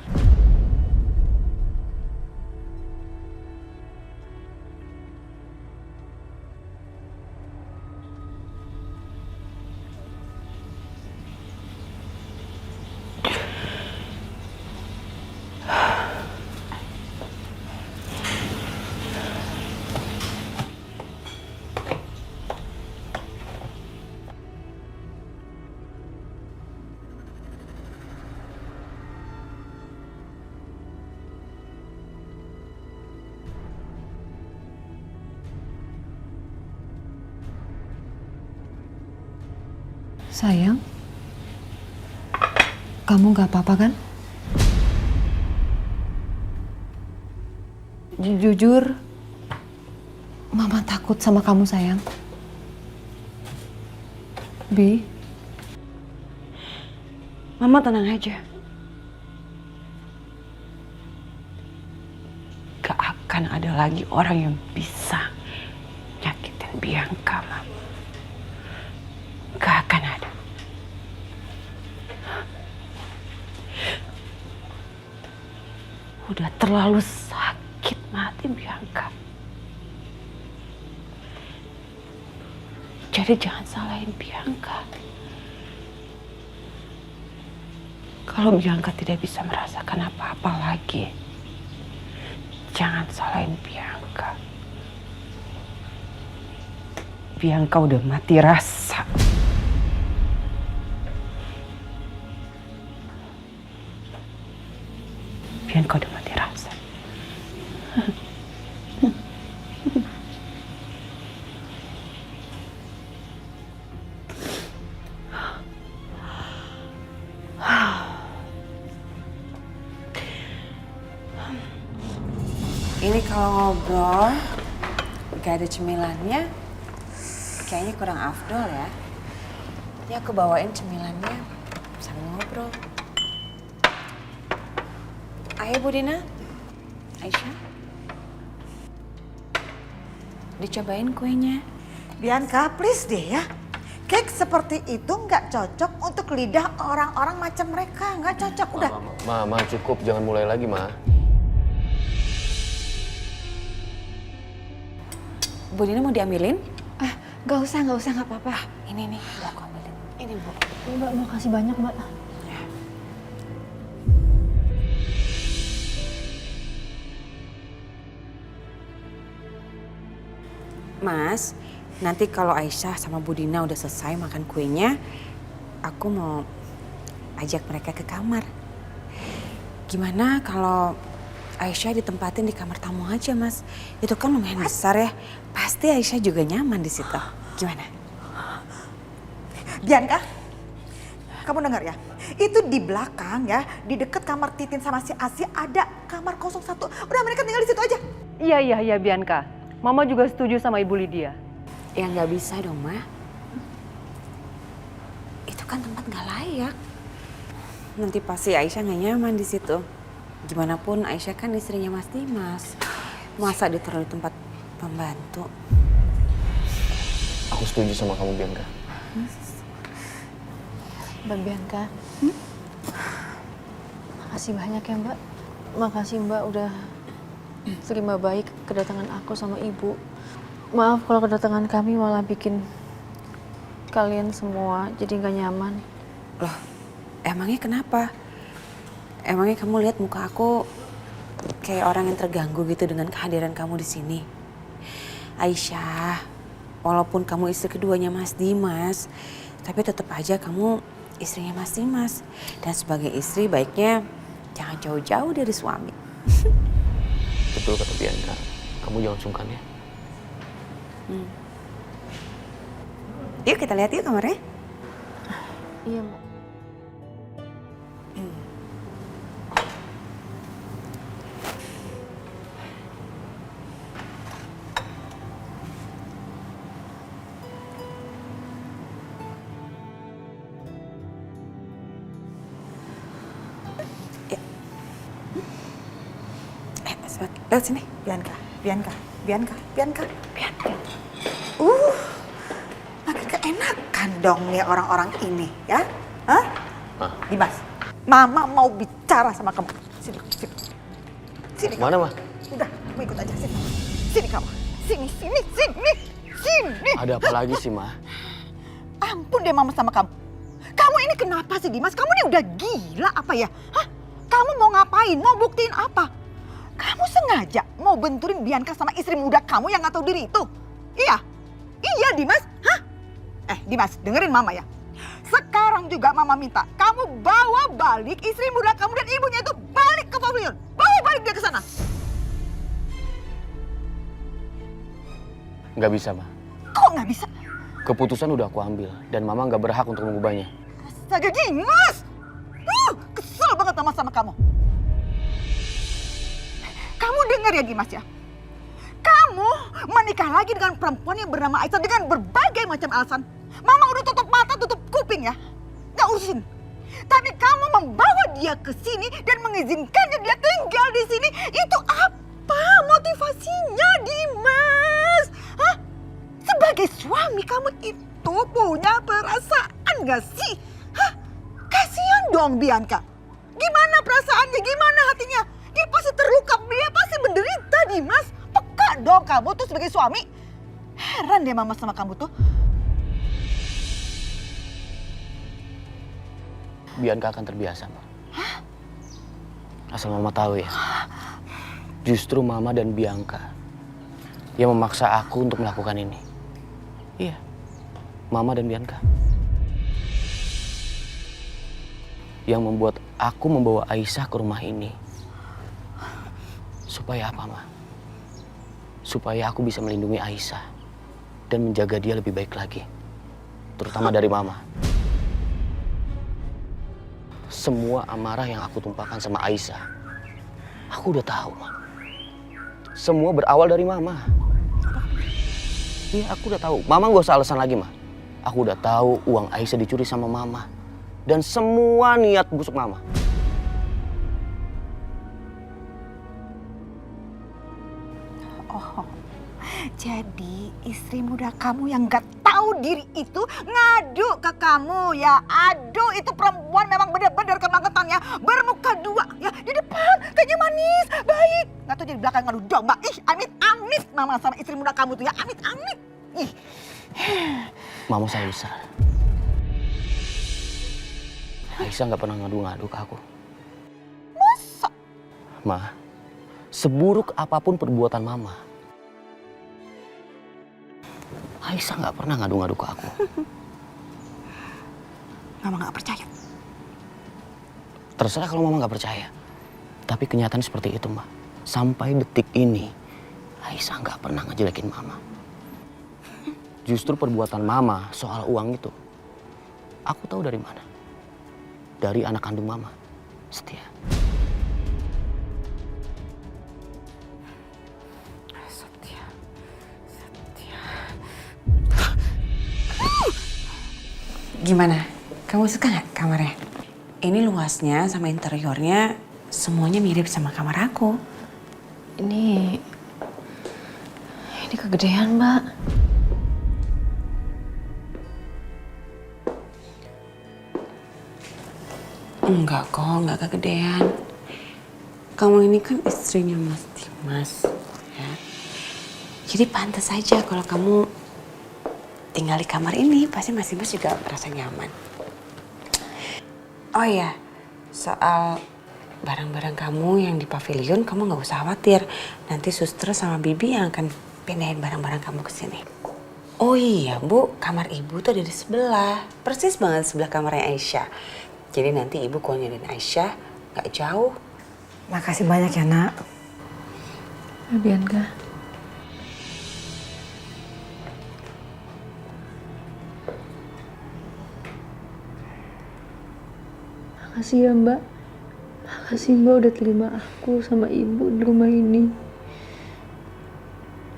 Sayang, kamu gak apa-apa kan? Jujur, Mama takut sama kamu sayang. Bi, Mama tenang aja. Gak akan ada lagi orang yang bisa nyakitin Bianca, Mama. Gak akan ada. Udah terlalu sakit mati Bianca. Jadi jangan salahin Bianca. Kalau Bianca tidak bisa merasakan apa-apa lagi, jangan salahin Bianca. Bianca udah mati rasa. Bianca udah mati rasa. Ini kalau ngobrol gak ada cemilannya, kayaknya kurang afdol ya. Ini aku bawain cemilannya sambil ngobrol. Ayo Bu Dina, Aisyah, dicobain kuenya. Bianca, please deh ya. Cake seperti itu nggak cocok untuk lidah orang-orang macam mereka. Nggak cocok, udah. Ma, cukup. Jangan mulai lagi, Ma. Bu Dina mau diambilin? Gak usah, gak apa-apa. Ini nih, aku ambilin. Ini Bu. Mbak, makasih banyak Mbak. Mas, nanti kalau Aisyah sama Bu Dina udah selesai makan kuenya, aku mau ajak mereka ke kamar. Gimana kalau Aisyah ditempatin di kamar tamu aja, Mas? Itu kan lumayan besar ya. Pasti Aisyah juga nyaman di situ. Gimana? Bianca, kamu dengar ya? Itu di belakang ya, di deket kamar Titin sama si Asi ada kamar 01. Udah mereka tinggal di situ aja. iya Bianca. Mama juga setuju sama Ibu Lydia. Ya nggak bisa dong, Ma. Itu kan tempat nggak layak. Nanti pasti Aisyah nggak nyaman di situ. Gimana pun Aisyah kan istrinya Mas Dimas. Masa ditaruh di tempat pembantu? Aku setuju sama kamu, Bianca. Mbak Bianca. Makasih banyak ya Mbak. Makasih Mbak udah terima baik kedatangan aku sama Ibu. Maaf kalau kedatangan kami malah bikin kalian semua jadi nggak nyaman. Loh, emangnya kenapa? Emangnya kamu lihat muka aku kayak orang yang terganggu gitu dengan kehadiran kamu di sini? Aisyah, walaupun kamu istri keduanya Mas Dimas, tapi tetap aja kamu istrinya Mas Dimas. Dan sebagai istri baiknya jangan jauh-jauh dari suami. Betul kata Bianca. Kamu jangan sungkan ya. Yuk kita lihat yuk kamarnya. Iya Mbak. Lewat sini. Bianca. Makin keenakan dong nih orang-orang ini, ya? Hah? Dimas, Mama mau bicara sama kamu. Sini. Sini. Mana, Ma? Udah, kamu ikut aja sini. Sini kamu. Sini. Ada apa lagi sih, Ma? Ampun deh Mama sama kamu. Kamu ini kenapa sih Dimas? Kamu ini udah gila apa ya? Hah? Kamu mau ngapain? Mau buktiin apa? Kamu sengaja mau benturin Bianca sama istri muda kamu yang gak tahu diri itu? Iya? Iya Dimas? Hah? Dimas, dengerin Mama ya. Sekarang juga Mama minta kamu bawa balik istri muda kamu dan ibunya itu balik ke pavilion. Bawa balik dia ke sana. Nggak bisa, Ma. Kok nggak bisa? Keputusan udah aku ambil dan Mama nggak berhak untuk mengubahnya. Astaga Dimas! Kesel banget Mama sama kamu. Kamu dengar ya Dimas ya? Kamu menikah lagi dengan perempuan yang bernama Aisyah dengan berbagai macam alasan. Mama udah tutup mata, tutup kuping ya. Nggak urusin. Tapi kamu membawa dia ke sini dan mengizinkannya dia tinggal di sini. Itu apa motivasinya Dimas? Hah? Sebagai suami kamu itu punya perasaan nggak sih? Hah? Kasihan dong Bianca. Gimana perasaannya, gimana hatinya? Dia pasti terluka, dia pasti menderita Dimas. Peka dong kamu tuh sebagai suami. Heran deh Mama sama kamu tuh. Bianca akan terbiasa, Ma. Asal Mama tahu ya. Justru Mama dan Bianca yang memaksa aku untuk melakukan ini. Iya, Mama dan Bianca. Yang membuat aku membawa Aisyah ke rumah ini. Supaya apa, Ma? Supaya aku bisa melindungi Aisyah dan menjaga dia lebih baik lagi. Terutama dari Mama. Semua amarah yang aku tumpahkan sama Aisyah, aku udah tahu, Ma. Semua berawal dari Mama. Iya, aku udah tahu. Mama gak usah alasan lagi, Ma. Aku udah tahu uang Aisyah dicuri sama Mama. Dan semua niat busuk Mama. Oh, jadi istri muda kamu yang gak tahu diri itu ngadu ke kamu ya. Aduh, itu perempuan memang benar-benar kebangetan ya. Bermuka dua ya. Di depan kayaknya manis, baik. Gak tahu jadi belakang ngadu domba. Ih, amit-amit Mama sama istri muda kamu tuh ya. Amit-amit. Ih. Mama salah besar. Aisyah gak pernah ngadu-ngadu ke aku. Masa? Ma, seburuk apapun perbuatan Mama, Aisyah gak pernah ngadu-ngadu ke aku. Mama gak percaya. Terserah kalau Mama gak percaya. Tapi kenyataan seperti itu, Ma. Sampai detik ini, Aisyah gak pernah ngejelekin Mama. Justru perbuatan Mama soal uang itu, aku tahu dari mana. Dari anak kandung Mama, Setia. Gimana? Kamu suka nggak kamarnya? Ini luasnya sama interiornya semuanya mirip sama kamar aku. Ini kegedean, Mbak. Enggak kok, enggak kegedean. Kamu ini kan istrinya Mas Dimas, ya. Jadi pantas aja kalau kamu tinggal di kamar ini, pasti Mas Dimas juga merasa nyaman. Oh iya, soal barang-barang kamu yang di pavilion, kamu nggak usah khawatir. Nanti suster sama bibi yang akan pindahin barang-barang kamu ke sini. Oh iya, Bu, kamar ibu tuh ada di sebelah. Persis banget sebelah kamarnya Aisyah. Jadi nanti ibu kalau nyariin Aisyah, nggak jauh. Makasih banyak ya, Nak. Bianca. Makasih ya, Mbak. Makasih Mbak udah terima aku sama ibu di rumah ini.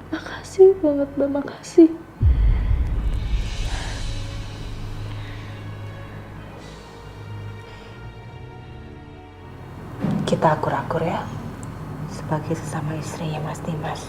Makasih banget, Mbak. Makasih. Kita akur-akur ya, sebagai sesama istrinya Mas Dimas.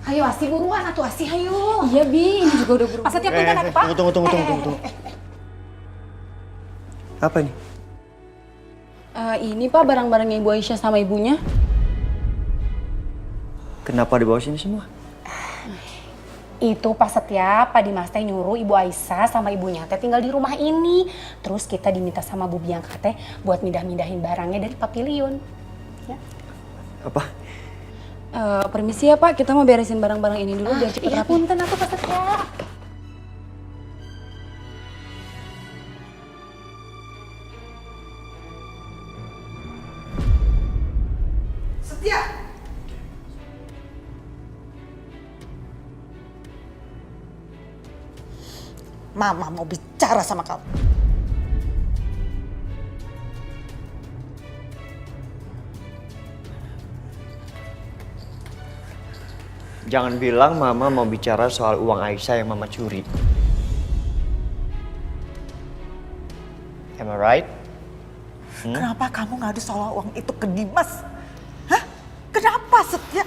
Ayo Asi buruan atuh Asi, ayo. Iya Bi, ini juga udah buruan. Pas setiap pindah nanti Pak. Tunggu. Apa ini? Ini Pak barang-barangnya Ibu Aisyah sama ibunya. Kenapa dibawa sini semua? Itu Pak Setia, Pak Dimas teh nyuruh Ibu Aisyah sama ibunya teh tinggal di rumah ini. Terus kita diminta sama Bu Bianca teh buat mindah-mindahin barangnya dari pavilion. Ya. Apa? Permisi ya Pak, kita mau beresin barang-barang ini dulu biar cepet Iya rapi. punten atuh Pak Setia. Setia. Mama mau bicara sama kamu. Jangan bilang Mama mau bicara soal uang Aisyah yang Mama curi. Am I right? Kenapa kamu ngadu soal uang itu ke Dimas? Hah? Kenapa Setia?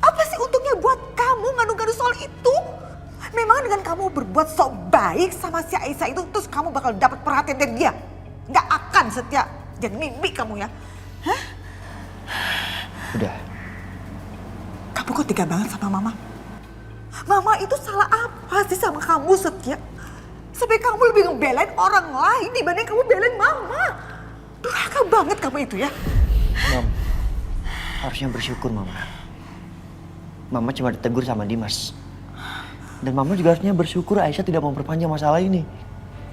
Apa sih untungnya buat kamu ngadu-ngadu soal itu? Memang dengan kamu berbuat sok baik sama si Aisyah itu, terus kamu bakal dapat perhatian dari dia? Nggak akan Setia. Jangan mimpi kamu ya. Hah? Udah. Kamu kok tega banget sama Mama? Mama itu salah apa sih sama kamu Setia? Sampai kamu lebih ngebelain orang lain dibanding kamu belain Mama. Durhaka banget kamu itu ya. Mam, harusnya bersyukur Mama. Mama cuma ditegur sama Dimas. Dan Mama juga harusnya bersyukur Aisyah tidak memperpanjang masalah ini.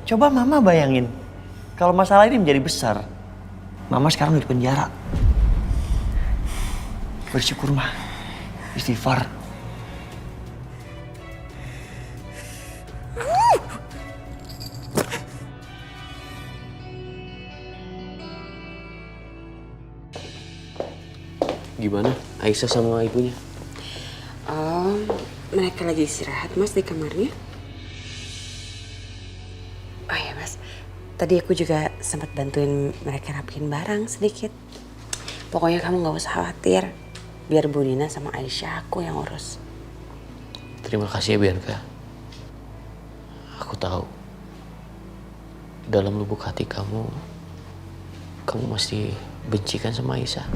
Coba Mama bayangin, kalau masalah ini menjadi besar, Mama sekarang di penjara. Bersyukur mah, istighfar. Gimana Aisyah sama ibunya? Oh, mereka lagi istirahat Mas di kamarnya. Oh ya Mas, tadi aku juga sempat bantuin mereka rapihin barang sedikit. Pokoknya kamu gak usah khawatir. Biar Bu Nina sama Aisyah aku yang urus. Terima kasih ya Bianca. Aku tahu dalam lubuk hati kamu masih benci kan sama Aisyah.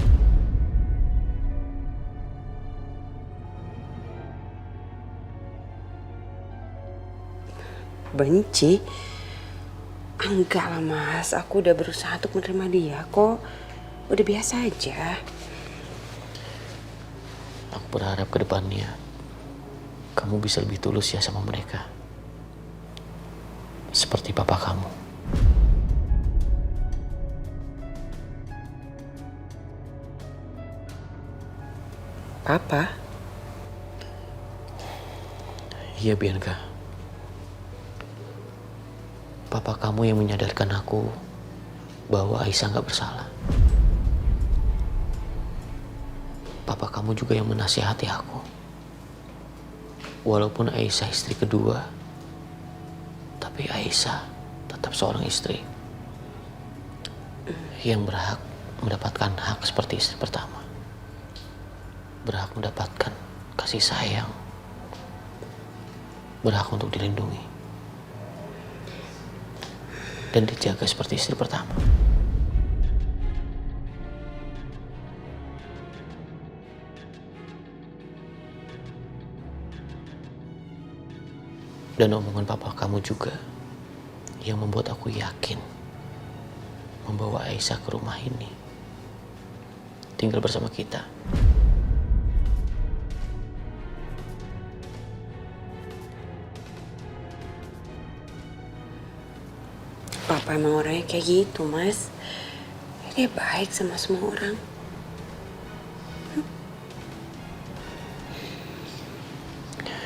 Benci? Enggak lah Mas, aku udah berusaha untuk menerima dia kok. Udah biasa aja. Aku berharap ke depannya kamu bisa lebih tulus ya sama mereka. Seperti papa kamu. Papa? Iya Bianca. Papa kamu yang menyadarkan aku bahwa Aisyah nggak bersalah. Papa kamu juga yang menasihati aku. Walaupun Aisyah istri kedua, tapi Aisyah tetap seorang istri yang berhak mendapatkan hak seperti istri pertama. Berhak mendapatkan kasih sayang. Berhak untuk dilindungi. Dan dijaga seperti istri pertama. Dan omongan papa kamu juga yang membuat aku yakin membawa Aisyah ke rumah ini. Tinggal bersama kita. Papa emang orangnya kayak gitu, Mas. Dia baik sama semua orang.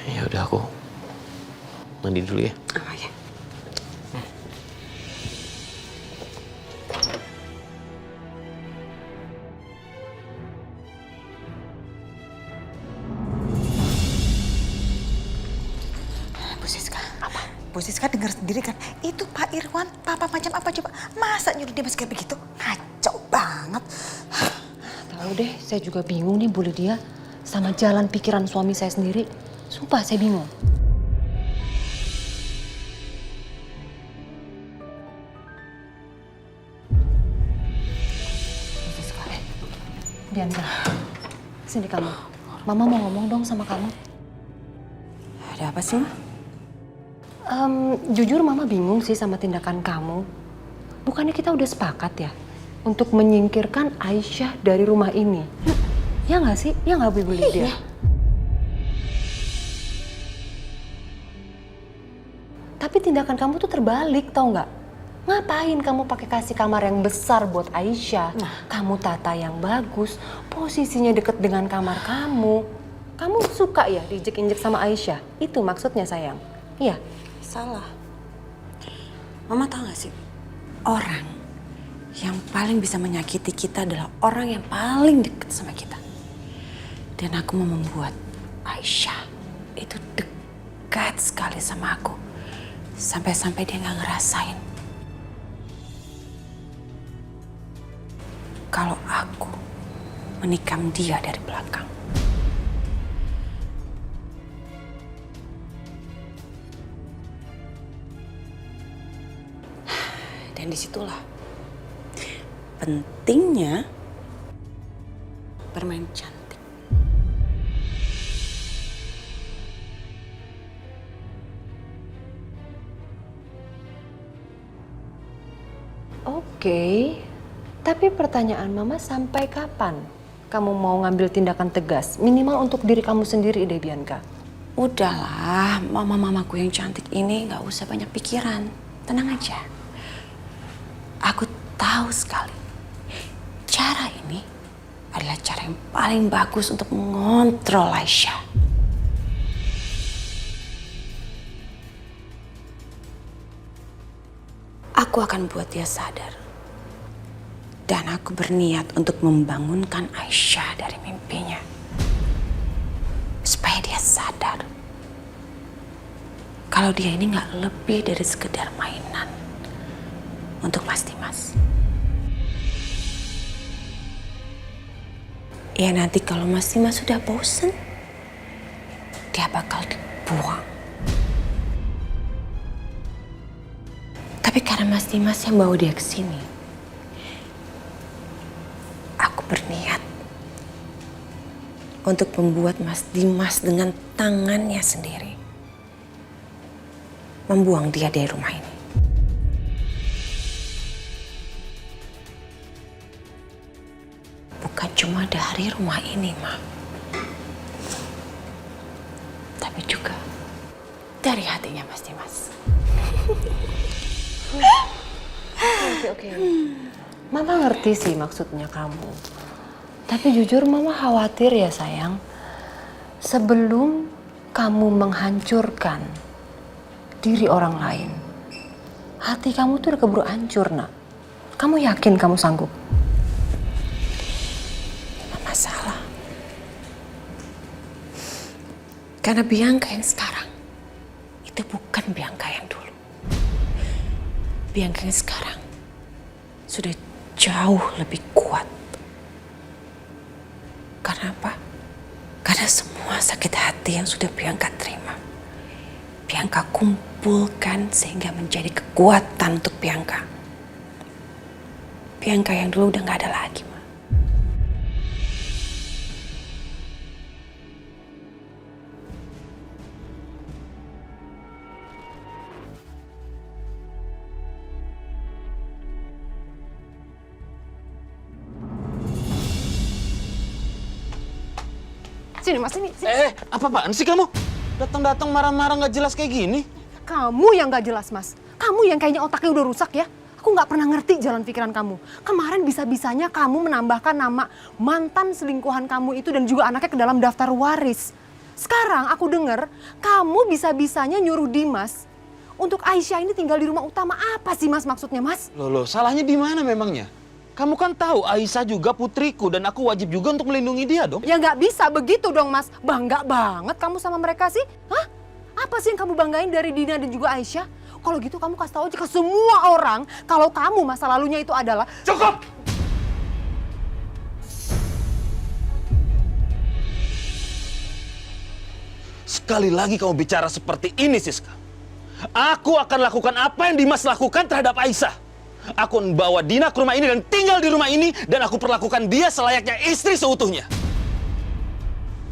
Ya udah, aku mandi dulu ya. Oh ya. Bu Siska. Apa? Bu Siska dengar sendiri kan, itu Pak Irwan, papa macam apa coba? Masa nyuruh dia masih kayak begitu? Kacau banget. Tahu deh, saya juga bingung nih Bu Lydia sama jalan pikiran suami saya sendiri. Sumpah saya bingung. Bianca, sini kamu. Mama mau ngomong dong sama kamu. Ada apa sih, Ma? Jujur Mama bingung sih sama tindakan kamu. Bukannya kita udah sepakat ya untuk menyingkirkan Aisyah dari rumah ini? Ya nggak sih? Ya nggak Bu Lydia? Iya. Tapi tindakan kamu tuh terbalik, tau nggak? Ngapain kamu pakai kasih kamar yang besar buat Aisyah? Kamu tata yang bagus, posisinya deket dengan kamar kamu. Kamu suka ya diinjek-injek sama Aisyah? Itu maksudnya sayang. Iya. Salah. Mama tahu gak sih? Orang yang paling bisa menyakiti kita adalah orang yang paling dekat sama kita. Dan aku mau membuat Aisyah itu dekat sekali sama aku. Sampai-sampai dia gak ngerasain kalau aku menikam dia dari belakang. Dan disitulah pentingnya bermain cantik. Oke, tapi pertanyaan Mama sampai kapan kamu mau ngambil tindakan tegas? Minimal untuk diri kamu sendiri deh, Bianca. Udahlah, mamaku yang cantik ini gak usah banyak pikiran. Tenang aja. Aku tahu sekali, cara ini adalah cara yang paling bagus untuk mengontrol Aisyah. Aku akan buat dia sadar. Dan aku berniat untuk membangunkan Aisyah dari mimpinya. Supaya dia sadar kalau dia ini gak lebih dari sekedar mainan untuk Mas Dimas. Ya nanti kalau Mas Dimas sudah bosen, dia bakal dibuang. Tapi karena Mas Dimas yang bawa dia ke sini, aku berniat untuk membuat Mas Dimas dengan tangannya sendiri membuang dia dari rumah ini. Bukan cuma dari rumah ini, Ma. Tapi juga dari hatinya Mas Dimas. Oke. Mama ngerti sih maksudnya kamu. Tapi jujur Mama khawatir ya sayang. Sebelum kamu menghancurkan diri orang lain, hati kamu tuh udah keburu hancur, Nak. Kamu yakin kamu sanggup? Mama salah. Karena Bianca yang sekarang itu bukan Bianca yang dulu. Bianca yang sekarang sudah jauh lebih kuat. Karena apa? Karena semua sakit hati yang sudah Bianca terima, Bianca kumpulkan sehingga menjadi kekuatan untuk Bianca. Bianca yang dulu udah gak ada lagi, Ma. Sini Mas, sini. Apaan sih kamu? Datang-datang marah-marah nggak jelas kayak gini. Kamu yang gak jelas, Mas. Kamu yang kayaknya otaknya udah rusak ya. Aku gak pernah ngerti jalan pikiran kamu. Kemarin bisa-bisanya kamu menambahkan nama mantan selingkuhan kamu itu dan juga anaknya ke dalam daftar waris. Sekarang aku dengar kamu bisa-bisanya nyuruh Dimas untuk Aisyah ini tinggal di rumah utama. Apa sih Mas maksudnya, Mas? Loh, salahnya di mana memangnya? Kamu kan tahu Aisyah juga putriku dan aku wajib juga untuk melindungi dia dong. Ya nggak bisa begitu dong, Mas. Bangga banget kamu sama mereka sih. Hah? Apa sih yang kamu banggain dari Dina dan juga Aisyah? Kalau gitu kamu kasih tahu aja ke semua orang kalau kamu masa lalunya itu adalah... Cukup! Sekali lagi kamu bicara seperti ini, Siska. Aku akan lakukan apa yang Dimas lakukan terhadap Aisyah. Aku membawa Dina ke rumah ini dan tinggal di rumah ini dan aku perlakukan dia selayaknya istri seutuhnya.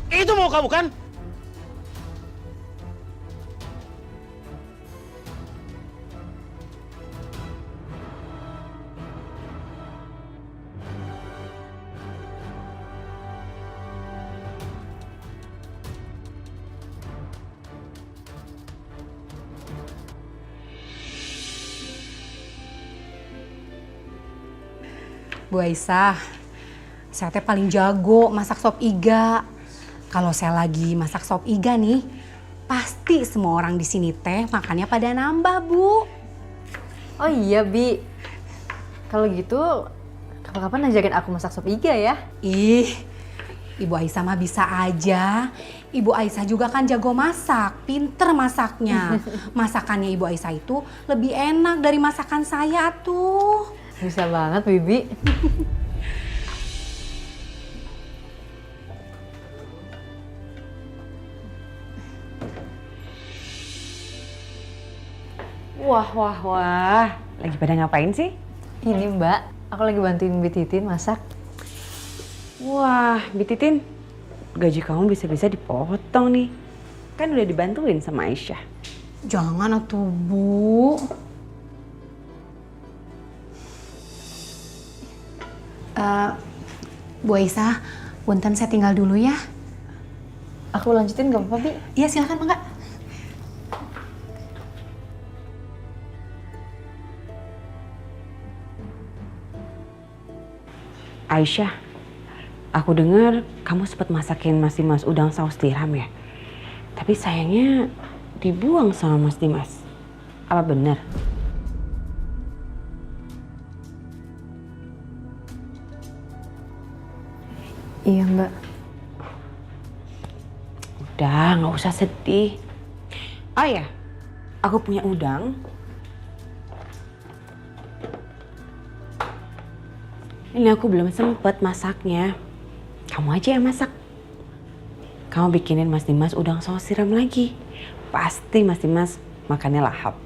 Itu mau kamu kan? Bu Aisyah, saya teh paling jago masak sop iga. Kalau saya lagi masak sop iga nih, pasti semua orang di sini teh makannya pada nambah, Bu. Oh iya, Bi. Kalau gitu, kapan-kapan ajakin aku masak sop iga ya? Ih, Ibu Aisyah mah bisa aja. Ibu Aisyah juga kan jago masak, pinter masaknya. Masakannya Ibu Aisyah itu lebih enak dari masakan saya tuh. Bisa banget, Bibi. Wah. Lagi pada ngapain sih? Ini Mbak, aku lagi bantuin Bi Titin masak. Wah, Bi Titin, gaji kamu bisa-bisa dipotong nih. Kan udah dibantuin sama Aisyah. Jangan atuh, Bu. Bu Aisyah, punten saya tinggal dulu ya. Aku lanjutin gak apa-apa, Bi? Iya, silakan, Mangga. Aisyah, aku dengar kamu sempat masakin Mas Dimas udang saus tiram ya? Tapi sayangnya dibuang sama Mas Dimas. Apa benar? Iya, Mbak. Udah, nggak usah sedih. Oh ya, aku punya udang. Ini aku belum sempet masaknya. Kamu aja yang masak. Kamu bikinin Mas Dimas udang saus tiram lagi. Pasti Mas Dimas makannya lahap.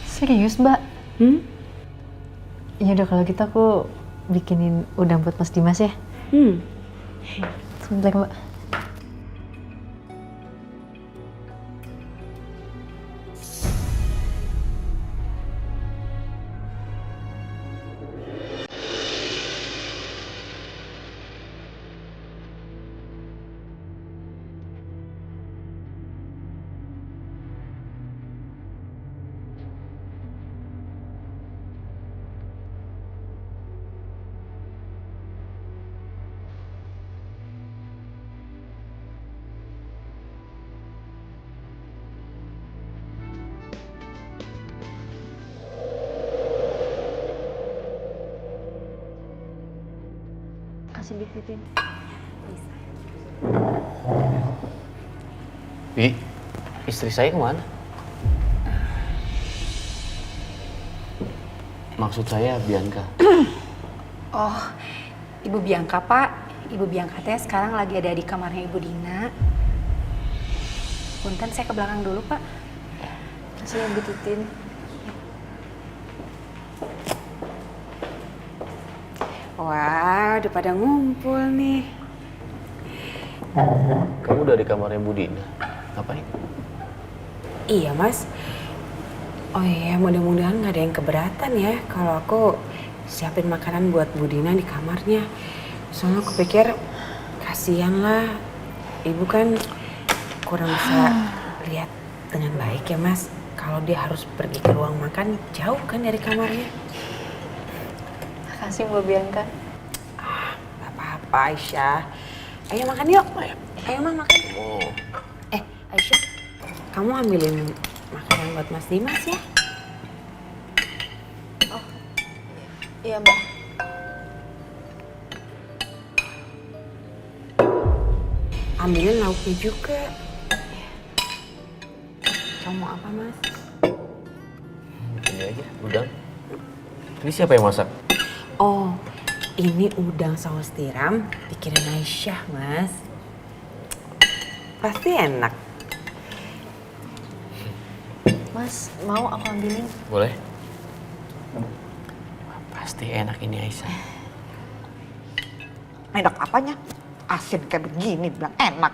Serius, Mbak? Ya udah kalau gitu aku bikinin udang buat Mas Dimas ya. Sebentar, Mbak. Makasih, Bik Titin. Bi, istri saya kemana? Maksud saya Bianca. Oh, Ibu Bianca, Pak. Ibu Bianca teh sekarang lagi ada di kamarnya Ibu Dina. Punten, saya ke belakang dulu, Pak. Makasih ya, Bik Titin. Wah, udah pada ngumpul nih. Kamu udah di kamarnya Bu Dina. Ngapain? Iya, Mas. Oh iya, mudah-mudahan nggak ada yang keberatan ya kalau aku siapin makanan buat Bu Dina di kamarnya. Soalnya aku pikir kasihan lah, Ibu kan kurang bisa lihat dengan baik ya, Mas. Kalau dia harus pergi ke ruang makan jauh kan dari kamarnya. Makasih, Mbak Bianca. Gak apa-apa, Aisyah. Ayo makan yuk. Ayo, Mah, makan. Aisyah, kamu ambilin makanan buat Mas Dimas ya. Iya, Mbak. Ambilin lauknya juga. Kamu mau apa, Mas? Ini aja, udang. Ini siapa yang masak? Oh, ini udang saus tiram bikinan Aisyah, Mas. Pasti enak. Mas, mau aku ambilin? Boleh? Pasti enak ini Aisyah. Enak apanya? Asin kayak begini bilang enak.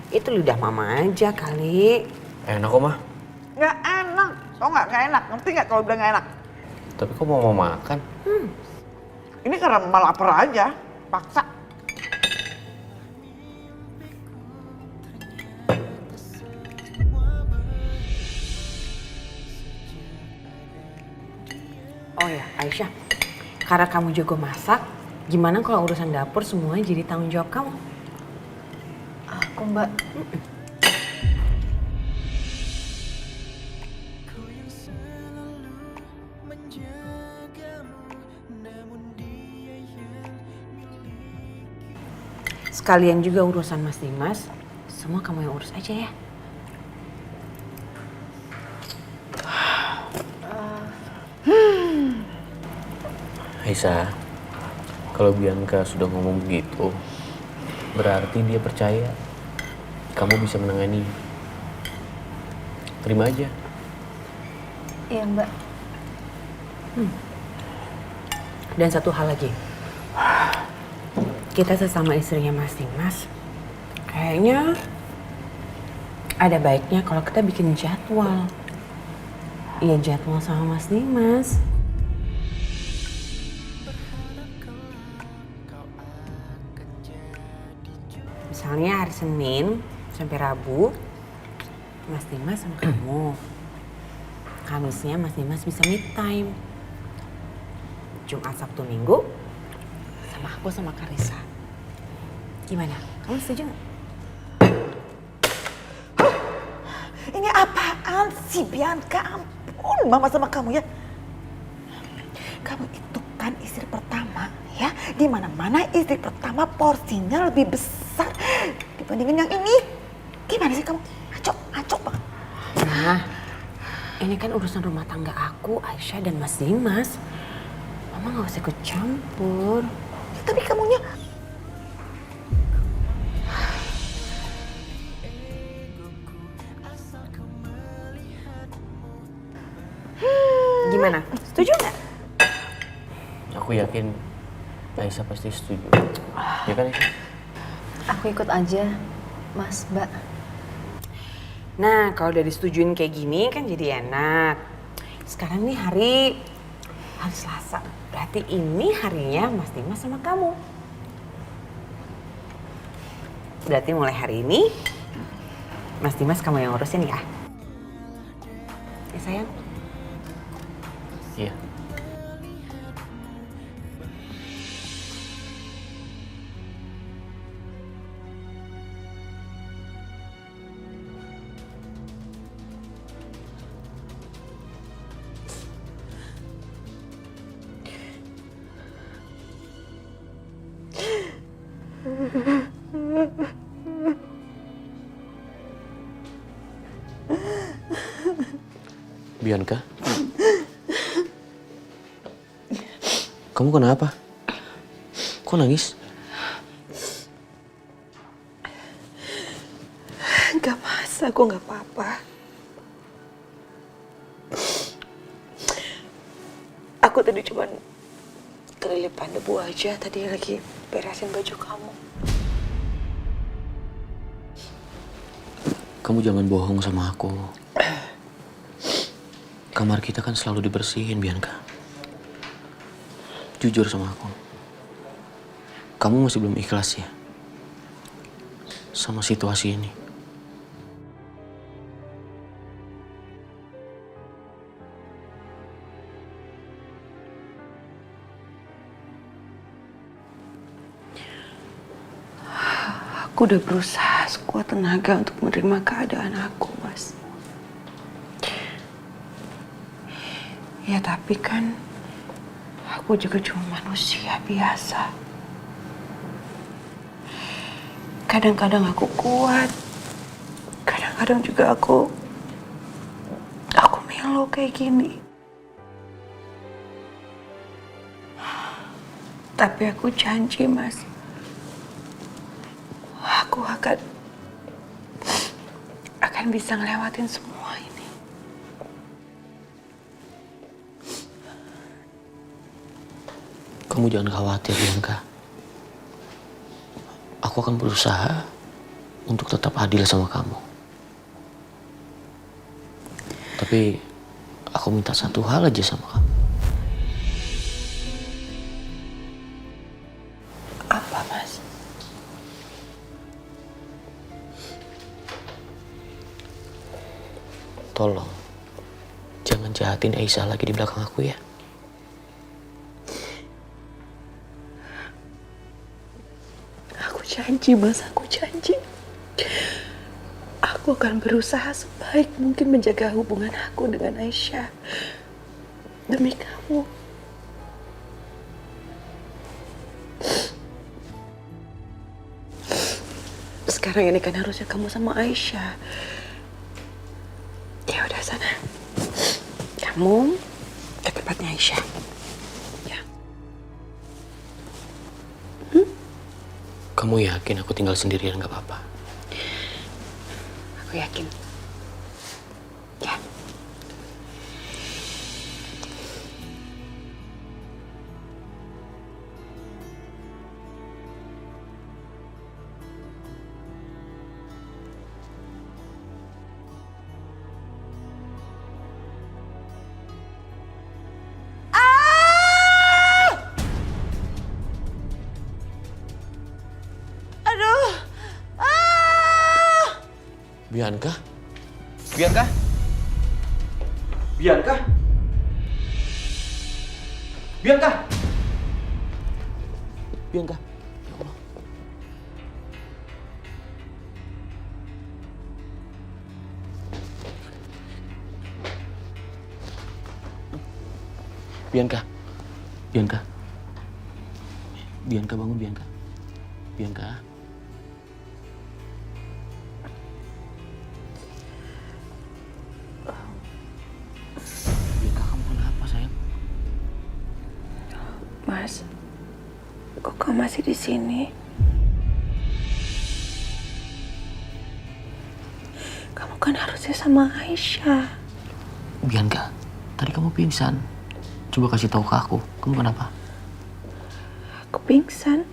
Itu lidah mama aja kali. Enak kok, Mah. Nggak enak. Tau nggak enak? Ngerti nggak kalau bilang nggak enak? Tapi kok mau makan? Ini karena mama lapar aja. Paksa. Oh ya, Aisyah. Karena kamu jago masak, gimana kalau urusan dapur semuanya jadi tanggung jawab kamu? Aku, Mbak. Sekalian juga urusan Mas Dimas, semua kamu yang urus aja ya. Aisyah, kalau Bianca sudah ngomong begitu, berarti dia percaya kamu bisa menangani. Terima aja. Iya, Mbak. Dan satu hal lagi, kita sesama istrinya Mas Dimas, kayaknya ada baiknya kalau kita bikin jadwal. Iya, jadwal sama Mas Dimas. Misalnya hari Senin sampai Rabu, Mas Dimas sama kamu. Kamisnya Mas Dimas bisa me time. Jumat, Sabtu, Minggu sama aku sama Karissa. Gimana? Kamu setuju nggak? Ini apaan sih, Bianca? Ampun, mama sama kamu ya. Kamu itu kan istri pertama ya. Di mana-mana istri pertama porsinya lebih besar dibandingin yang ini. Gimana sih kamu? Acok banget. Nah, ini kan urusan rumah tangga aku, Aisyah dan Mas Dimas. Mama nggak usah ikut campur. Tapi kamunya Gimana? Setuju nggak? Aku yakin Aisyah pasti setuju. Ya kan, Aisyah? Aku ikut aja, Mas, Mbak. Nah, kalau udah disetujuin kayak gini kan jadi enak. Sekarang nih hari Selasa. Berarti ini harinya Mas Dimas sama kamu. Berarti mulai hari ini Mas Dimas kamu yang ngurusin ya? Ya sayang? Iya. Bianca? Kamu kenapa? Kok nangis? Enggak Mas, aku nggak apa-apa. Aku tadi cuman kelilipan debu aja, tadi lagi beresin baju kamu. Kamu jangan bohong sama aku. Kamar kita kan selalu dibersihin, Bianca. Jujur sama aku. Kamu masih belum ikhlas ya? Sama situasi ini. Aku udah berusaha sekuat tenaga untuk menerima keadaan aku, Mas. Ya tapi kan aku juga cuma manusia biasa. Kadang-kadang aku kuat, kadang-kadang juga aku melo kayak gini. Tapi aku janji, Mas. Aku akan bisa ngelewatin semua ini. Kamu jangan khawatir, Bianca. Aku akan berusaha untuk tetap adil sama kamu. Tapi aku minta satu hal aja sama kamu. Apa, Mas? Tolong, jangan jahatin Aisyah lagi di belakang aku ya. Aku janji, Mas, aku janji. Aku akan berusaha sebaik mungkin menjaga hubungan aku dengan Aisyah. Demi kamu. Sekarang ini kan harusnya kamu sama Aisyah. Ya udah sana. Kamu ke tempatnya Aisyah. Ya. Kamu yakin aku tinggal sendirian gak apa-apa? Aku yakin. Ya. Bianca? Bianca? Bianca? Bianca? Bianca? Ya Allah. Bianca? Bianca? Bianca bangun, Bianca. Bianca? Bianca, kamu kenapa, sayang? Mas, kok kamu masih di sini? Kamu kan harusnya sama Aisyah. Bianca, tadi kamu pingsan. Coba kasih tahu ke aku, kamu kenapa? Aku pingsan.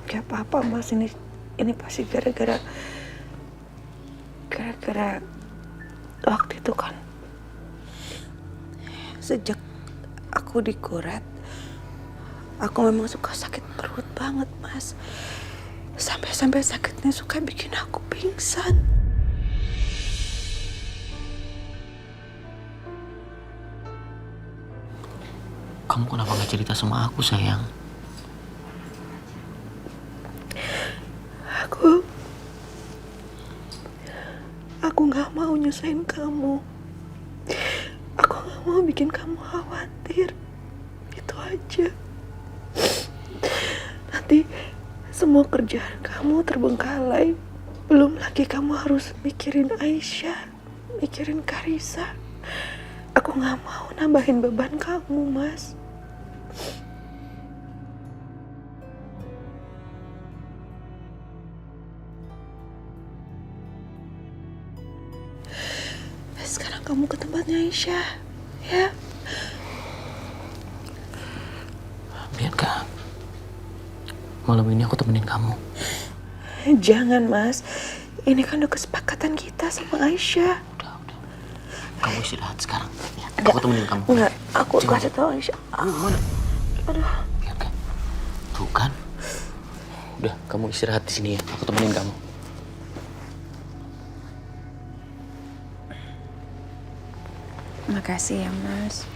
Gak apa-apa, Mas, ini pasti gara-gara waktu itu kan. Sejak aku dikuret, aku memang suka sakit perut banget, Mas. Sampai sakitnya suka bikin aku pingsan. Kamu kenapa gak cerita sama aku, sayang? Aku gak mau nyusahin kamu. Aku gak mau bikin kamu khawatir. Itu aja. Nanti semua kerjaan kamu terbengkalai Belum lagi kamu harus mikirin Aisyah, mikirin Karissa. Aku gak mau nambahin beban kamu, Mas. Sekarang kamu ke tempatnya Aisyah, ya? Bianca, malam ini aku temenin kamu. Jangan, Mas. Ini kan udah kesepakatan kita sama Aisyah. Udah. Kamu istirahat sekarang. Ya, aku temenin kamu. Enggak, aku kasih tahu Aisyah. Mana? Aduh. Bianca, tuh kan. Udah, kamu istirahat di sini ya. Aku temenin kamu. Makasih ya, Mas.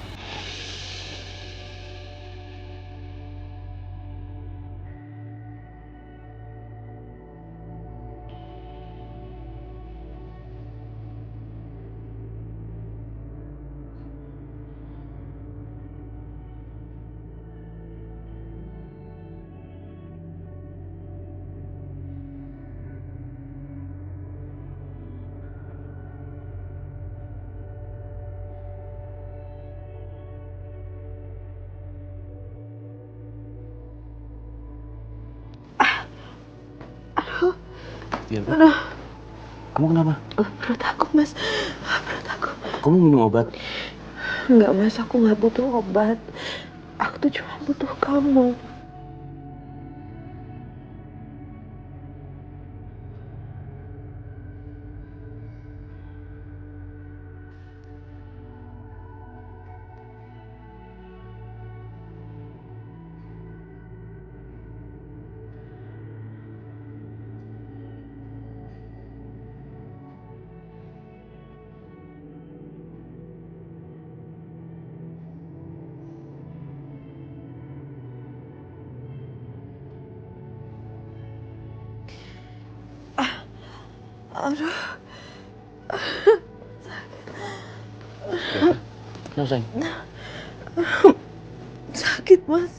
Bianca, Aduh, kamu kenapa? perut aku, Mas. Perut aku. Kamu minum obat? Enggak, Mas. Aku nggak butuh obat. Aku tuh cuma butuh kamu. Aduh. Kenapa, sayang? Sakit, Mas.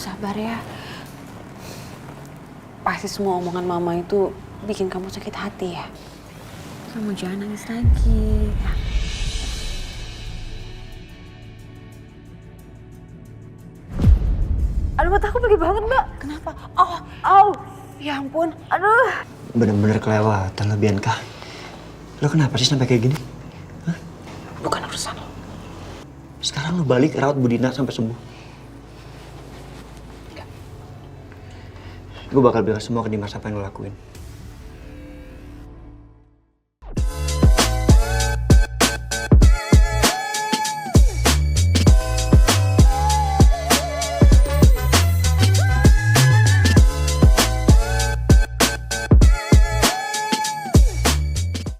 Sabar ya. Pasti semua omongan mama itu bikin kamu sakit hati ya. Kamu jangan nangis lagi. Aduh, mata aku perih banget, Mbak. Kenapa? Oh, ya ampun. Aduh. Bener-bener kelewatan lo, Bianca. Lo kenapa sih sampai kayak gini? Hah? Bukan urusan lo. Sekarang lo balik rawat Budina sampai sembuh. Gue bakal bilang semua ke Dimas apa yang lo lakuin.